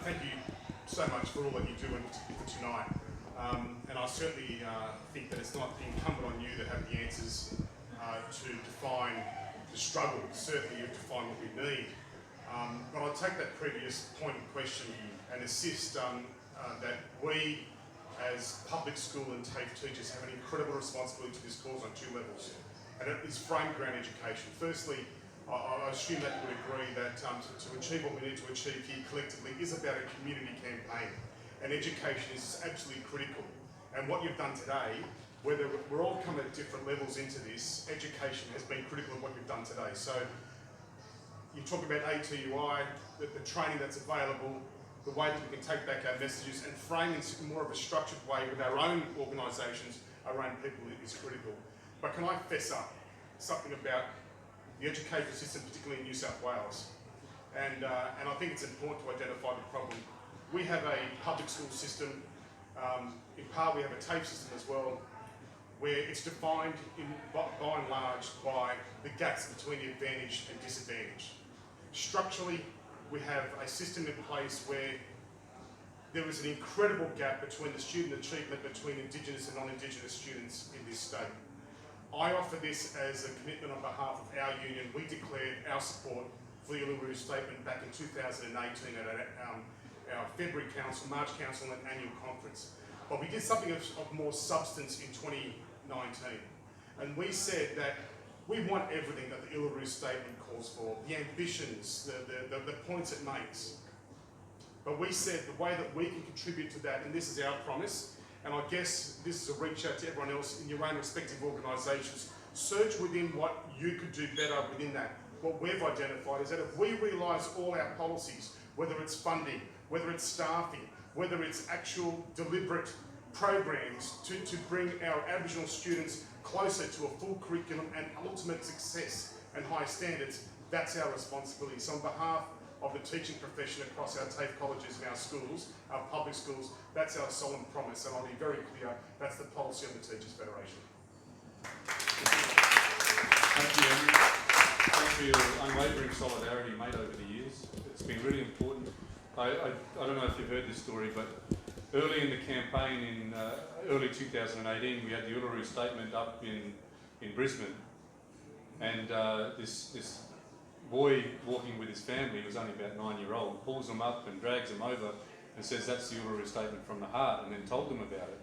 Thank you so much for all that you do, and particularly for tonight. And I certainly think that it's not incumbent on you to have the answers to define the struggle. Certainly you define what we need. But I'll take that previous point in question and insist that we, as public school and TAFE teachers, have an incredible responsibility to this cause on two levels. And it is framed around education. Firstly, I assume that you would agree that to achieve what we need to achieve here collectively is about a community campaign. And education is absolutely critical. And what you've done today, whether we're all coming at different levels into this, education has been critical of what you've done today. So you talk about ATUI, the training that's available, the way that we can take back our messages and frame in more of a structured way with our own organisations around people is critical. But can I fess up something about the education system, particularly in New South Wales? And I think it's important to identify the problem. We have a public school system, in part we have a TAFE system as well, where it's defined by and large by the gaps between the advantaged and disadvantaged. Structurally, we have a system in place where there is an incredible gap between the student achievement between Indigenous and non-Indigenous students in this state. I offer this as a commitment on behalf of our union. We declared our support for the Uluru Statement back in 2018 at our February Council, March Council and annual conference. But we did something of more substance in 2019. And we said that we want everything that the Uluru Statement calls for, the ambitions, the points it makes. But we said the way that we can contribute to that, and this is our promise, and I guess this is a reach out to everyone else in your own respective organisations, search within what you could do better within that. What we've identified is that if we realise all our policies, whether it's funding, whether it's staffing, whether it's actual deliberate programs to bring our Aboriginal students closer to a full curriculum and ultimate success and high standards, that's our responsibility. So on behalf of the teaching profession across our TAFE colleges and our schools, our public schools, that's our solemn promise, and I'll be very clear, that's the policy of the Teachers Federation. Thank you, Henry. Thanks for your unwavering solidarity, mate, over the years. It's been really important. I don't know if you've heard this story, but early in the campaign in early 2018, we had the Uluru Statement up in Brisbane, and this boy walking with his family, was only about 9-year-old, pulls them up and drags them over and says that's the Uluru Statement from the heart, and then told them about it.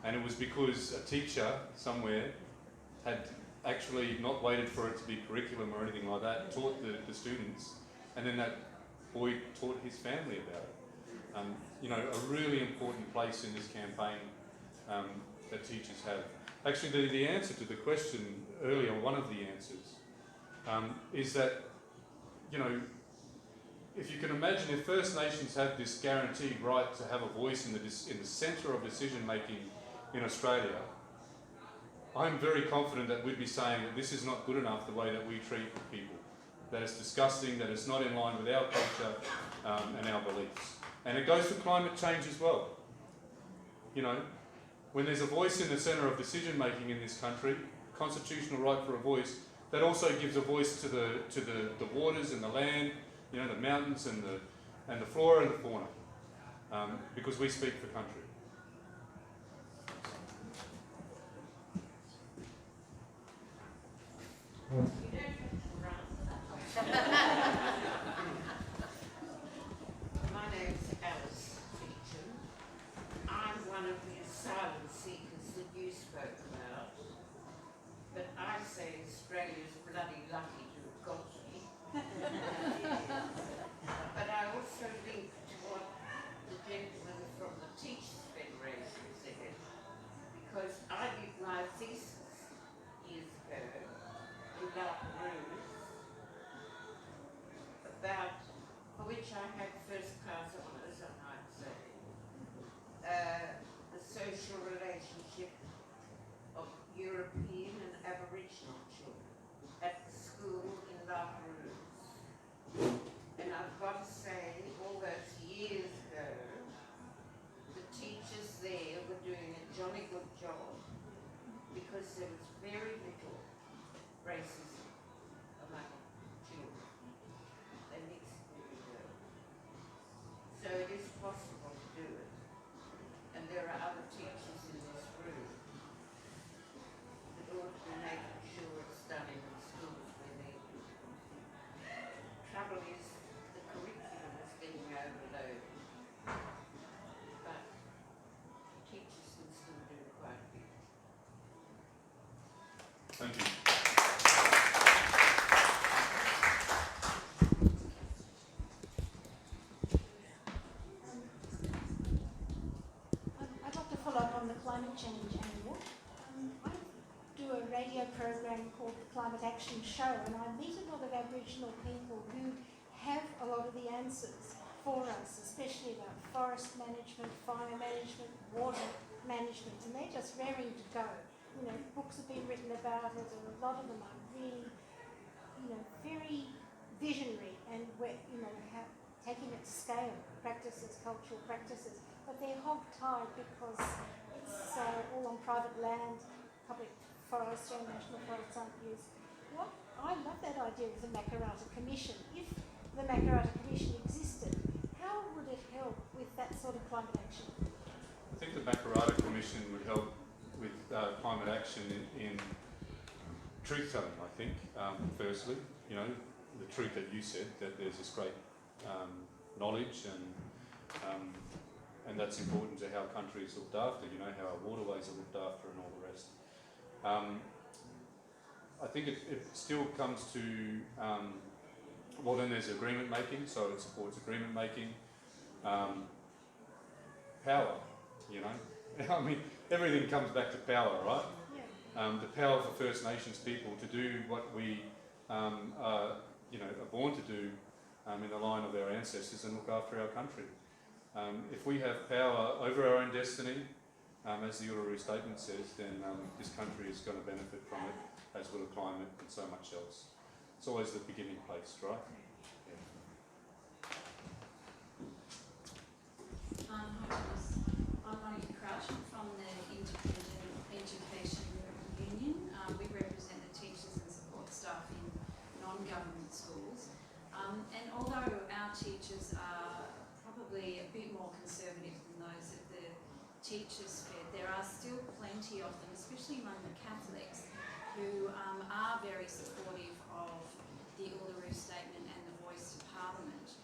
And it was because a teacher somewhere had actually not waited for it to be curriculum or anything like that, taught the students, and then that boy taught his family about it. You know, a really important place in this campaign that teachers have. Actually, the answer to the question earlier, one of the answers, is that, you know, if you can imagine if First Nations have this guaranteed right to have a voice in the centre of decision making in Australia, I'm very confident that we'd be saying that this is not good enough the way that we treat people, that it's disgusting, that it's not in line with our culture and our beliefs. And it goes for climate change as well. You know, when there's a voice in the centre of decision making in this country, constitutional right for a voice, that also gives a voice to the waters and the land, you know, the mountains and the flora and the fauna, because we speak for country. My name Australia's bloody lucky to have got me. But I also link to what the gentleman from the Teachers Federation said, because I did my thesis years ago in Uluru about, for which I had first class honours, I might say, the social relationship of European and Aboriginal children at the school in Uluru. And I've got to say, all those years ago, the teachers there were doing a jolly good job because there was very little racism among children. They mixed very well. So it is possible to do it. And there are other teachers in this room that ought to be making sure it's done in the schools where they do. Trouble is, the curriculum is getting overloaded. But teachers can still do quite a bit. Thank you. I'd like to follow up on the climate change angle. I do a radio program called the Climate Action Show, and I meet a lot of Aboriginal people who have a lot of the answers for us, especially about forest management, fire management, water management, and they're just raring to go. You know, books have been written about it, and a lot of them are really, you know, very visionary and taking it to scale, practices, cultural practices, but they're hog-tied because it's all on private land, public forests and national forests aren't used. What I love that idea of the Makarrata Commission. If the Makarrata Commission existed, how would it help with that sort of climate action? I think the Makarrata Commission would help with climate action in truth-telling, I think, firstly. You know, the truth that you said, that there's this great knowledge and that's important to how countries looked after, you know, how our waterways are looked after and all the rest. I think it still comes to, well, then there's agreement making, so it supports agreement making. Power, you know, I mean, everything comes back to power, right? Yeah. The power for First Nations people to do what we are born to do in the line of our ancestors and look after our country. If we have power over our own destiny, as the Uluru Statement says, then this country is going to benefit from it, as will the climate and so much else. It's always the beginning place, right? Hi, I'm Monica Crouch from the Independent Education Union. We represent the teachers and support staff in non-government schools. And although our teachers are probably a bit more conservative than those at the Teachers Fed, there are still plenty of them, especially among the Catholics, who are very supportive of the Uluru Statement and the Voice to Parliament.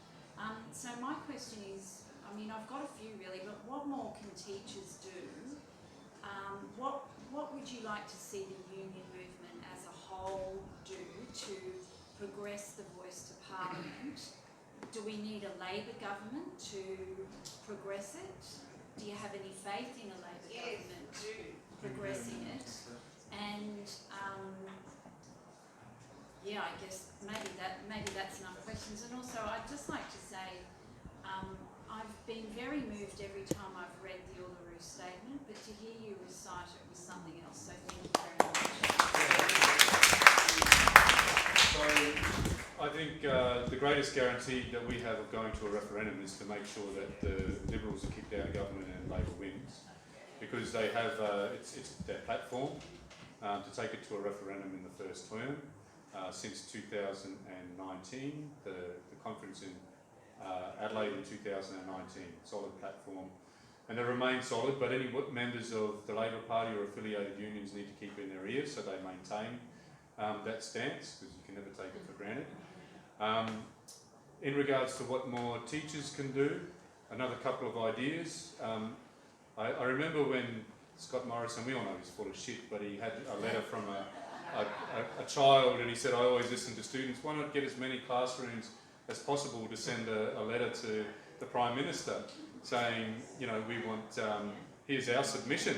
So my question is, I mean, I've got a few really, but what more can teachers do? What would you like to see the union movement as a whole do to progress the Voice to Parliament? Do we need a Labor government to progress it? Do you have any faith in a Labor government progressing it? And yeah, I guess maybe that's enough questions. And also, I'd just like to say, I've been very moved every time I've read the Uluru Statement, but to hear you recite it was something else. So thank you very much. So I think the greatest guarantee that we have of going to a referendum is to make sure that the Liberals are kicked out of government and Labor wins, because they have it's their platform to take it to a referendum in the first term. Since 2019, the conference in Adelaide in 2019, solid platform, and they remain solid, but any members of the Labor Party or affiliated unions need to keep in their ears so they maintain that stance, because you can never take it for granted. In regards to what more teachers can do, another couple of ideas. I remember when Scott Morrison, we all know he's full of shit, but he had a letter from a child, and he said, I always listen to students, why not get as many classrooms as possible to send a letter to the Prime Minister saying, you know, we want, here's our submission.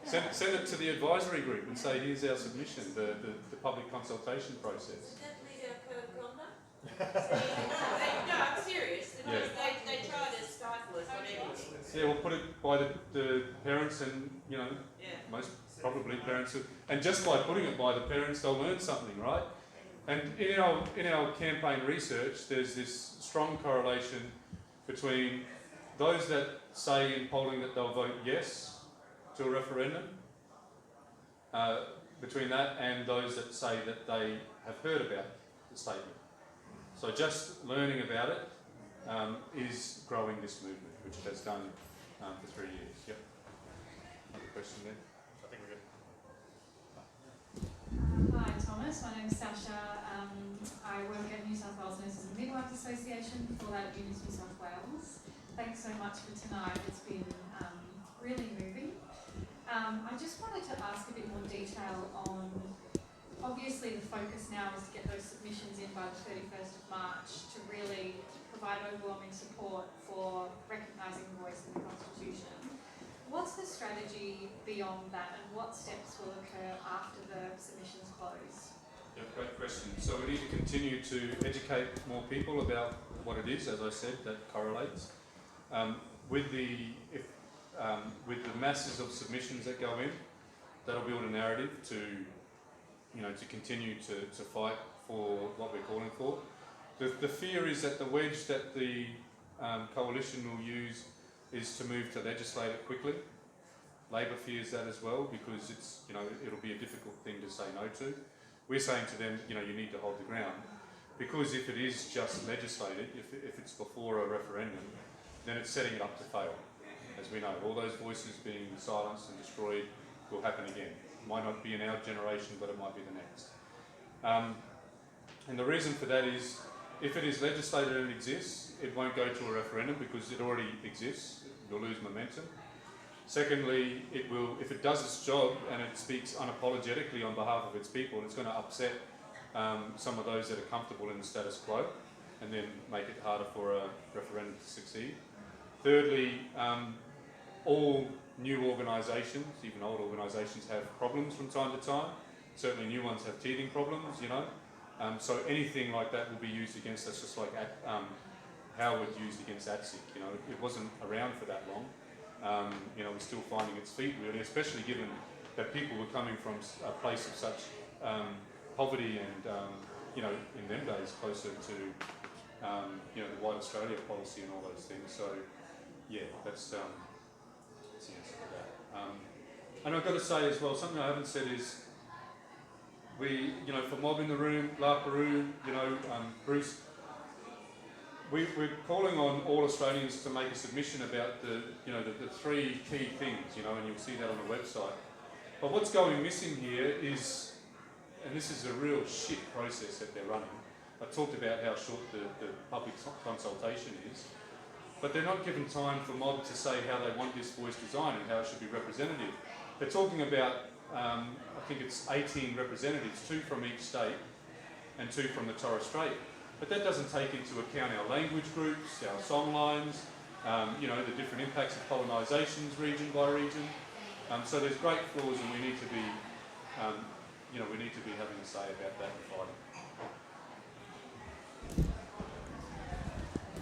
Send it to the advisory group and say, here's our submission, the public consultation process. Does that lead our code of conduct? No, I'm serious. Yeah. They try to stifle us on everything. Yeah, we'll put it by the parents and, you know, Yeah. most probably parents, and just by putting it by the parents, they'll learn something, right? And in our campaign research, there's this strong correlation between those that say in polling that they'll vote yes to a referendum, between that and those that say that they have heard about the statement. So just learning about it is growing this movement, which it has done for 3 years. Yep. Another question there? I think we're good. Hi Thomas, my name is Sasha. I work at New South Wales Nurses and Midwives Association, for that Unions New South Wales. Thanks so much for tonight, it's been really moving. I just wanted to ask a bit more detail on, obviously the focus now is to get those submissions in by the 31st of March to really provide overwhelming support for recognising the voice in the Constitution. What's the strategy beyond that, and what steps will occur after the submissions close? Yeah, great question. So we need to continue to educate more people about what it is, as I said, that correlates. With the masses of submissions that go in, that'll build a narrative to, you know, to continue to fight for what we're calling for. The fear is that the wedge that the coalition will use is to move to legislate it quickly. Labor fears that as well, because it's, you know, it'll be a difficult thing to say no to. We're saying to them, you know, you need to hold the ground, because if it is just legislated, if it's before a referendum, then it's setting it up to fail. As we know, all those voices being silenced and destroyed will happen again. It might not be in our generation, but it might be the next. And the reason for that is, if it is legislated and exists, it won't go to a referendum because it already exists. It will lose momentum. Secondly, it will, if it does its job and it speaks unapologetically on behalf of its people, it's going to upset some of those that are comfortable in the status quo, and then make it harder for a referendum to succeed. Thirdly, all new organisations, even old organisations, have problems from time to time. Certainly new ones have teething problems, you know. So anything like that will be used against us, just like Howard used against ATSIC. You know, it wasn't around for that long. You know, we're still finding its feet, really, especially given that people were coming from a place of such poverty and, you know, in them days, closer to, you know, the White Australia policy and all those things. So, yeah, that's the answer to that. And I've got to say as well, something I haven't said is, we, you know, for Mob in the Room, La Peru, you know, Bruce, we're calling on all Australians to make a submission about the, you know, the three key things, you know, and you'll see that on the website. But what's going missing here is, and this is a real shit process that they're running. I talked about how short the public consultation is, but they're not given time for Mob to say how they want this voice designed and how it should be representative. They're talking about, I think it's 18 representatives, 2 from each state and 2 from the Torres Strait. But that doesn't take into account our language groups, our song lines, you know, the different impacts of colonisations region by region. So there's great flaws, and we need to be, you know, we need to be having a say about that and fighting.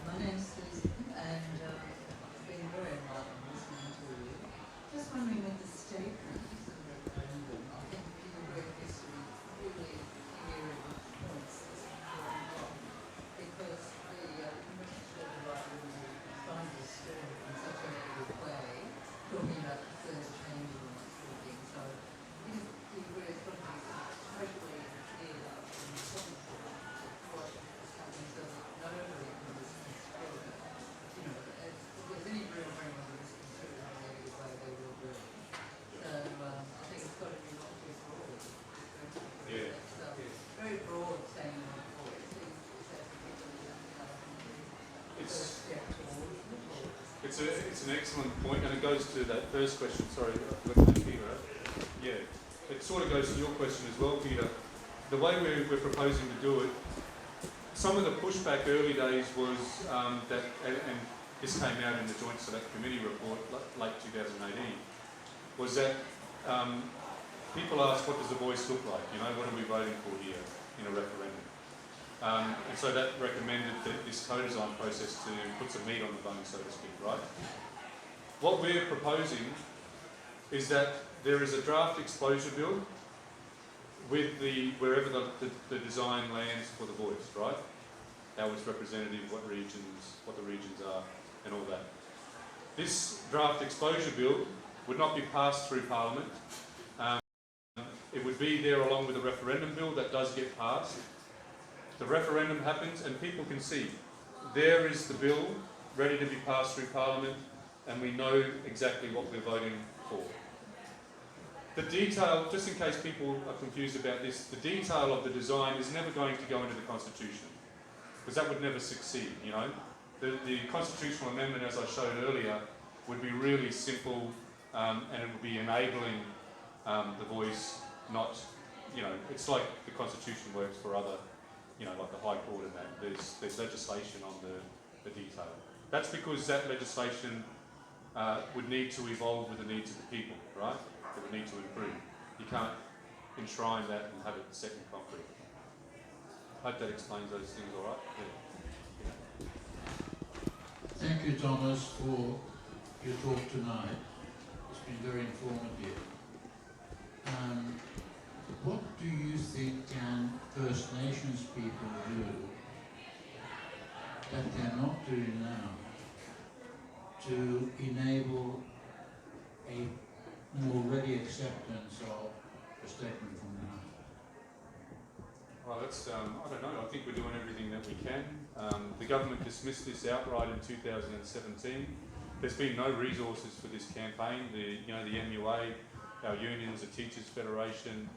My name's Susan, and it's been very enlightening listening to you. Just wondering with the statements of the referendum, I think you wrote this really clear in the points that's important on, because the Commission should have rather find this story in such a negative way, talking about the third chamber and that sort of thing. So you agree it's got to be totally cleared up and important what is happening, so that nobody can misconstrue it. You know, if there's any room for anyone to misconstrue it in a negative way, they will do it. So I think it's got to be not too broad. Yeah. So very broad saying on the voice. Is that It's an excellent point, and it goes to that first question. Sorry, I forgot to Peter. Yeah, it sort of goes to your question as well, Peter. the way we're proposing to do it, some of the pushback early days was that, and this came out in the Joint Select Committee report, late 2018, was that people asked, what does the voice look like? You know, what are we voting for here in a referendum? And so that recommended this co-design process to put some meat on the bone, so to speak, right? What we're proposing is that there is a draft exposure bill with wherever the design lands for the voice, right? How it's representative, what the regions are, and all that. This draft exposure bill would not be passed through Parliament. It would be there along with a referendum bill that does get passed. The referendum happens and people can see, there is the bill ready to be passed through Parliament, and we know exactly what we're voting for. The detail, just in case people are confused about this, the detail of the design is never going to go into the Constitution, because that would never succeed, you know. The constitutional amendment, as I showed earlier, would be really simple, and it would be enabling the voice, not, you know, it's like the Constitution works for other, you know, like the High Court and that. There's legislation on the detail. That's because that legislation would need to evolve with the needs of the people, right? It would need to improve. You can't enshrine that and have it set in concrete. I hope that explains those things all right. Yeah. Thank you, Thomas, for your talk tonight. It's been very informative. What do you think can First Nations people do that they're not doing now to enable a more ready acceptance of a statement from the House? Well, that's, I don't know, I think we're doing everything that we can. The government dismissed this outright in 2017. There's been no resources for this campaign. The MUA, our unions, the Teachers Federation,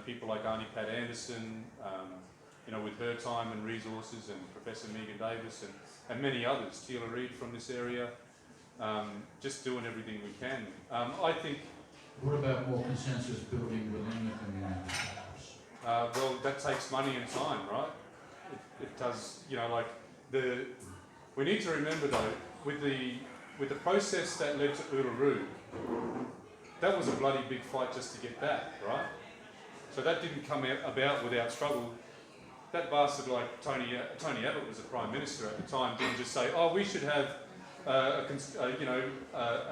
people like Arnie Pat Anderson, with her time and resources, and Professor Megan Davis and many others, Teela Reid from this area, just doing everything we can. I think... What about more consensus building within the community? Well, that takes money and time, right? It does, we need to remember though, with the process that led to Uluru, that was a bloody big fight just to get that, right? So that didn't come about without struggle. That bastard like Tony Abbott was the Prime Minister at the time, didn't just say, oh, we should have a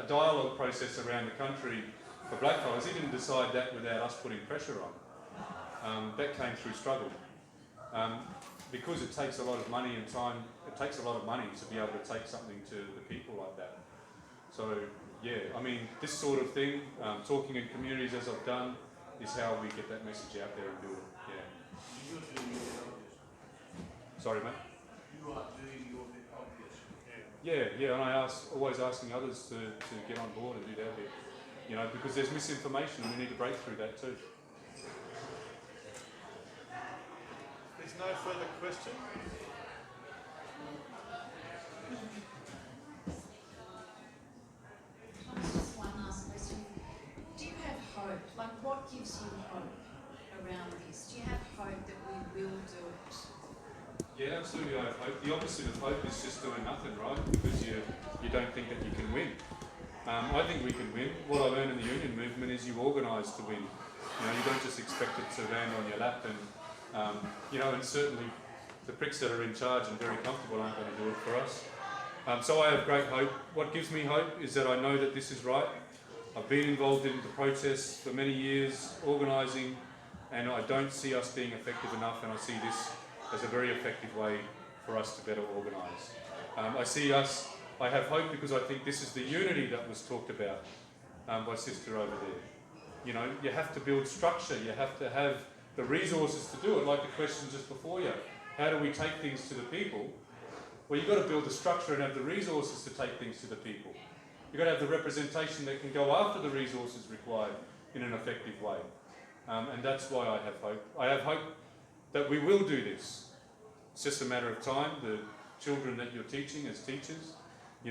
dialogue process around the country for blackfellas. He didn't decide that without us putting pressure on. That came through struggle. Because it takes a lot of money and time, it takes a lot of money to be able to take something to the people like that. So, yeah, I mean, this sort of thing, talking in communities as I've done, is how we get that message out there and do it, yeah. You're doing your bit, obviously. Sorry, mate? You are doing your bit, obviously. Yeah, and always asking others to get on board and do their bit. Because there's misinformation and we need to break through that too. There's no further question. Just one last question. Do you have hope? Like, what gives you hope around this? Do you have hope that we will do it? Yeah, absolutely, I have hope. The opposite of hope is just doing nothing, right? Because you don't think that you can win. I think we can win. What I learned in the union movement is you organise to win. You don't just expect it to land on your lap and and certainly the pricks that are in charge and very comfortable aren't going to do it for us. So I have great hope. What gives me hope is that I know that this is right. I've been involved in the protests for many years, organising, and I don't see us being effective enough, and I see this as a very effective way for us to better organise. I have hope because I think this is the unity that was talked about by Sister over there. You have to build structure, you have to have the resources to do it, like the question just before you. How do we take things to the people? Well, you've got to build the structure and have the resources to take things to the people. You've got to have the representation that can go after the resources required in an effective way. And that's why I have hope. I have hope that we will do this. It's just a matter of time. The children that you're teaching as teachers, they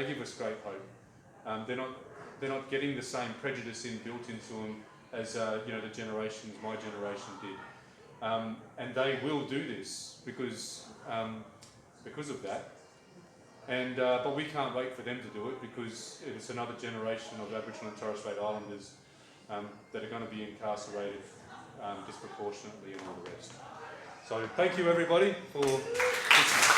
give us great hope. They're not getting the same prejudice built into them as you know, the generations, my generation did. And they will do this because of that. And but we can't wait for them to do it because it's another generation of Aboriginal and Torres Strait Islanders that are going to be incarcerated disproportionately and all the rest. So thank you everybody for listening.